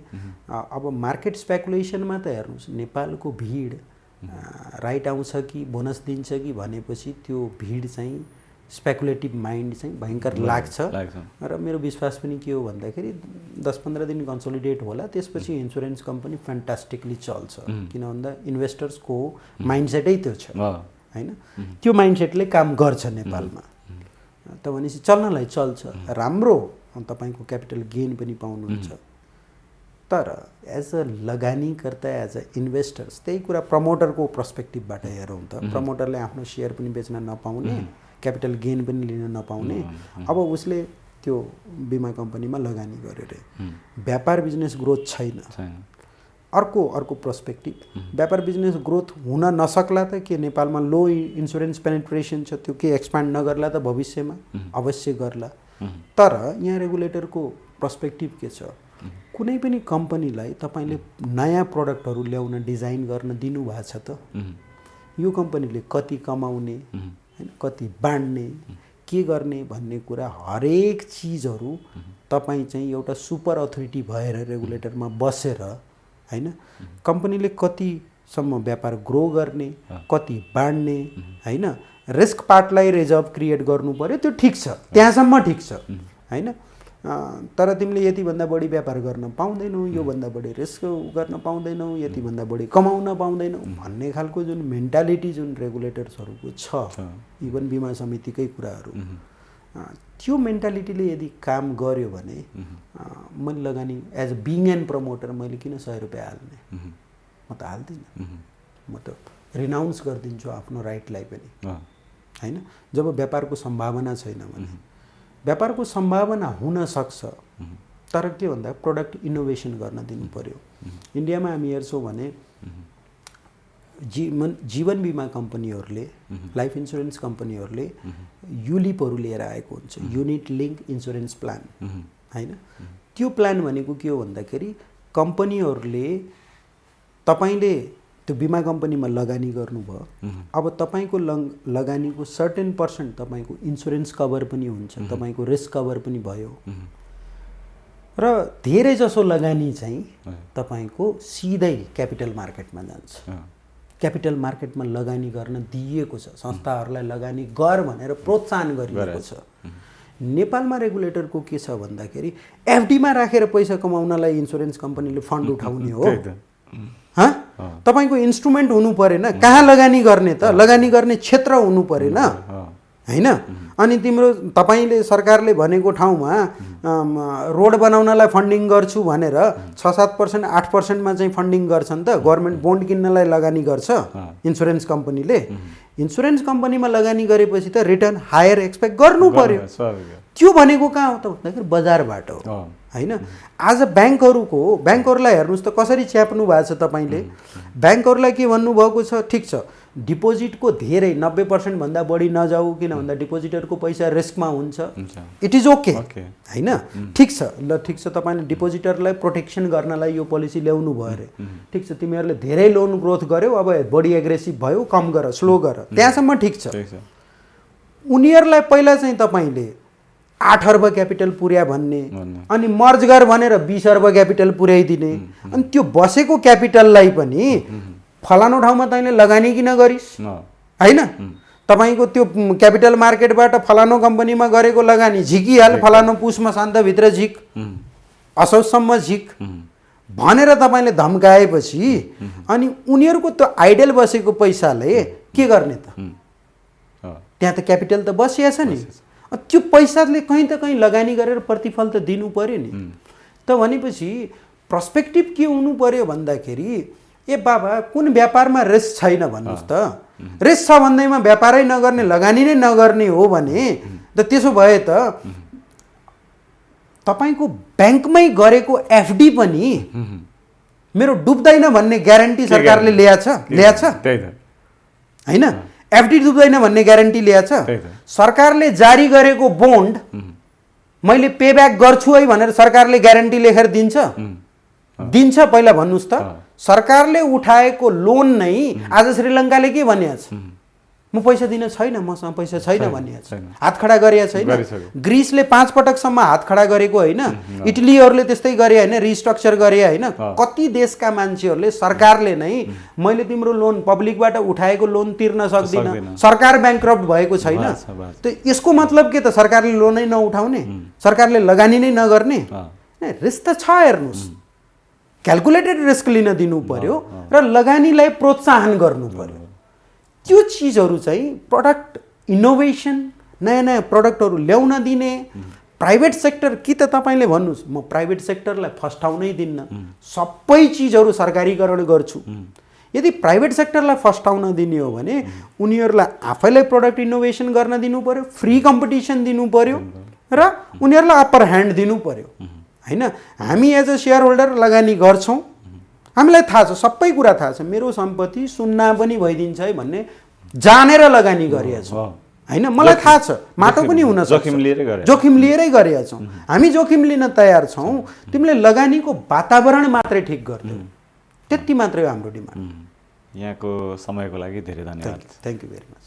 अब मार्केट स्पेकुलेसनमा त हेर्नुहोस्, नेपालको भिड राइट आउँछ कि बोनस दिन्छ कि भनेपछि त्यो भिड चाहिँ स्पेकुलेटिभ माइन्ड चाहिँ भयङ्कर लाग्छ। र मेरो विश्वास पनि के हो भन्दाखेरि 10-15 दिन कन्सोलिडेट होला, त्यसपछि इन्सुरेन्स कम्पनी फ्यान्टास्टिकली चल्छ। किन भन्दा इन्भेस्टर्सको माइन्डसेटै त्यो छ होइन, त्यो माइन्डसेटले काम गर्छ नेपालमा त भनेपछि चल्नलाई चल्छ, राम्रो तपाईँको क्यापिटल गेन पनि पाउनुहुन्छ। तर एज अ लगानीकर्ता, एज अ इन्भेस्टर्स, त्यही कुरा प्रमोटरको पर्सपेक्टिभबाट हेरौँ त, प्रमोटरले आफ्नो सेयर पनि बेच्न नपाउने, क्यापिटल गेन पनि लिन नपाउने, अब उसले त्यो बिमा कम्पनीमा लगानी गर्यो रे, व्यापार बिजनेस ग्रोथ छैन। अर्को पर्सपेक्टिभ, व्यापार बिजनेस ग्रोथ हुन नसक्ला त के नेपालमा लो इन्सुरेन्स पेनिट्रेसन छ, त्यो के एक्सपान्ड नगर्ला त भविष्यमा? अवश्य गर्ला। तर यहाँ रेगुलेटरको पर्सपेक्टिभ के छ, कुनै पनि कम्पनीलाई तपाईँले नयाँ प्रडक्टहरू ल्याउन डिजाइन गर्न दिनुभएको छ त, यो कम्पनीले कति कमाउने होइन, कति बाँड्ने, के गर्ने भन्ने कुरा हरेक चिजहरू तपाईँ चाहिँ एउटा सुपर अथोरिटी भएर रेगुलेटरमा बसेर होइन, कम्पनीले कतिसम्म व्यापार ग्रो गर्ने, कति बाँड्ने होइन, रिस्क पार्टलाई रिजर्भ क्रिएट गर्नु पर्यो, त्यो ठिक छ, त्यहाँसम्म ठिक छ होइन। तर तिमीले यतिभन्दा बढी व्यापार गर्न पाउँदैनौ, योभन्दा बढी रिस्क गर्न पाउँदैनौ, यतिभन्दा बढी कमाउन पाउँदैनौ भन्ने खालको जुन मेन्टालिटी जुन रेगुलेटर्सहरूको छ, इभन बिमा समितिकै कुराहरू, त्यो मेन्टालिटीले यदि काम गर्यो भने मैले लगानी as a being and promoter मैले किन 100 रुपियाँ हाल्ने? म त हाल्दिनँ, म त रिनाउन्स गरिदिन्छु आफ्नो राइटलाई पनि होइन। जब व्यापारको सम्भावना छैन भने, व्यापारको सम्भावना हुन सक्छ, तर के भन्दा प्रोडक्ट इनोभेसन गर्न दिनु पर्यो। इन्डियामा हामी हेर्छौँ भने जीवन बिमा कम्पनीहरूले, लाइफ इन्सुरेन्स कम्पनीहरूले युलिपहरू लिएर आएको हुन्छ, युनिट लिङ्क इन्सुरेन्स प्लान होइन। त्यो प्लान भनेको के हो भन्दाखेरि कम्पनीहरूले, तपाईँले त्यो बिमा कम्पनीमा लगानी गर्नुभयो, अब तपाईँको लगानीको सर्टेन पर्सेन्ट तपाईँको इन्सुरेन्स कभर पनि हुन्छ, तपाईँको रिस्क कभर पनि भयो, र धेरै जसो लगानी चाहिँ तपाईँको सिधै क्यापिटल मार्केटमा जान्छ क्यापिटल मार्केटमा लगानी गर्न दिइएको छ, संस्थाहरूलाई लगानी गर भनेर प्रोत्साहन गरिएको छ। नेपालमा रेगुलेटरको के छ भन्दाखेरि एफडीमा राखेर पैसा कमाउनलाई इन्सुरेन्स कम्पनीले फन्ड उठाउने हो। तपाईँको इन्स्ट्रुमेन्ट हुनु परेन, कहाँ लगानी गर्ने त? लगानी गर्ने क्षेत्र हुनु परेन हैन? अनि तिम्रो तपाईँले सरकारले भनेको ठाउँमा रोड बनाउनलाई फन्डिङ गर्छु भनेर 6-7%, 8%मा चाहिँ फन्डिङ गर्छ नि त। गभर्मेन्ट बोन्ड किन्नलाई लगानी गर्छ इन्सुरेन्स कम्पनीले। इन्सुरेन्स कम्पनीमा लगानी गरेपछि त रिटर्न हायर एक्सपेक्ट गर्नु पर्यो। त्यो भनेको कहाँ हो त भन्दाखेरि बजारबाट हो हैन? आज ब्याङ्कहरूलाई हेर्नुहोस् त कसरी च्याप्नु भएको छ तपाईँले। ब्याङ्कहरूलाई के भन्नुभएको छ, ठिक छ डिपोजिटको धेरै 90% भन्दा बढी नजाऊ, किन भन्दा डिपोजिटरको पैसा रिस्कमा हुन्छ। इट इज ओके हैन? ठिक छ, ल ठिक छ, तपाईँले डिपोजिटरलाई प्रोटेक्सन गर्नलाई यो पोलिसी ल्याउनु भयो अरे। ठिक छ, तिमीहरूले धेरै लोन ग्रोथ गर्यौ, अब बढी एग्रेसिभ भयो, कम गर, स्लो गर, त्यहाँसम्म ठिक छ। उनीहरूलाई पहिला चाहिँ तपाईँले 8 अर्ब क्यापिटल पुर्या भन्ने, अनि मर्ज गर भनेर 20 अर्ब क्यापिटल पुर्याइदिने, अनि त्यो बसेको क्यापिटललाई पनि फलानु ठाउँमा तैँले लगानी किन गरिस् हैन? तपाईँको त्यो क्यापिटल मार्केटबाट फलानु कम्पनीमा गरेको लगानी झिकिहाल, फलानु पुसमा शान्तभित्र झिक, असौसम्म झिक भनेर तपाईँले धम्काएपछि अनि उनीहरूको त्यो आइडल बसेको पैसाले के गर्ने त? त्यहाँ त क्यापिटल त बसिया छ नि। त्यो पैसाले कहीँ त कहीँ लगानी गरेर प्रतिफल त दिनु पर्यो नि त। भनेपछि पर्सपेक्टिभ के हुनु पर्यो भन्दाखेरि ए बाबा कुन व्यापारमा रिस्क छैन भन्नुहोस् त। रिस्क छ भन्दैमा व्यापारै नगर्ने, लगानी नै नगर्ने हो भने त त्यसो भए त तपाईँको ब्याङ्कमै गरेको एफडी पनि मेरो डुब्दैन भन्ने ग्यारेन्टी सरकारले ल्याएछ हैन? एफडी डुब्दैन भन्ने ग्यारेन्टी ल्याएछ। सरकारले जारी गरेको बोन्ड मैले पेब्याक गर्छु है भनेर सरकारले ग्यारेन्टी लेखेर दिन्छ पहिला भन्नुहोस् त। सरकारले उठाएको लोन नै आज श्रीलङ्काले के भनिएको छ, म पैसा दिन छैन, मसँग पैसा छैन भनिएको छ, हात खडा गरेको छैन। ग्रिसले 5 पटकसम्म हात खडा गरेको होइन, इटलीहरूले त्यस्तै गरे होइन, रिस्ट्रक्चर गरे होइन। कति देशका मान्छेहरूले सरकारले नै मैले तिम्रो लोन पब्लिकबाट उठाएको लोन तिर्न सक्दिनँ, सरकार ब्याङ्क्रप्ट भएको छैन। त यसको मतलब के त? सरकारले लोनै नउठाउने, सरकारले लगानी नै नगर्ने? रिस्क त छ, हेर्नुहोस् क्यालकुलेटेड रिस्क लिन दिनु पर्यो र लगानीलाई प्रोत्साहन गर्नु पर्यो। त्यो चिजहरू चाहिँ प्रडक्ट इनोभेसन, नयाँ नयाँ प्रडक्टहरू ल्याउन दिने। प्राइभेट सेक्टर कि त तपाईँले भन्नुहोस् म प्राइभेट सेक्टरलाई फस्टाउनै दिन्न, सबै चिजहरू सरकारीकरण गर्छु। यदि प्राइभेट सेक्टरलाई फस्टाउन दिने हो भने उनीहरूलाई आफैलाई प्रडक्ट इनोभेसन गर्न दिनु पर्यो, फ्री कम्पिटिसन दिनु पर्यो र उनीहरूलाई अप्पर ह्यान्ड दिनु पर्यो हैन? हामी एज अ सेयर होल्डर लगानी गर्छौँ, हामीलाई थाहा छ, सबै कुरा थाहा छ, मेरो सम्पत्ति सुन्ना पनि भइदिन्छ है भन्ने जानेर लगानी गरेका छौँ हैन? मलाई थाहा छ माटो पनि हुन सक्छ, जोखिम लिएरै गरेका छौँ हामी, जोखिम लिन तयार छौँ। तिमीले लगानीको वातावरण मात्रै ठिक गर्नु, त्यति मात्रै हो हाम्रो डिमान्ड। यहाँको समयको लागि धेरै धन्यवाद। Thank you very much.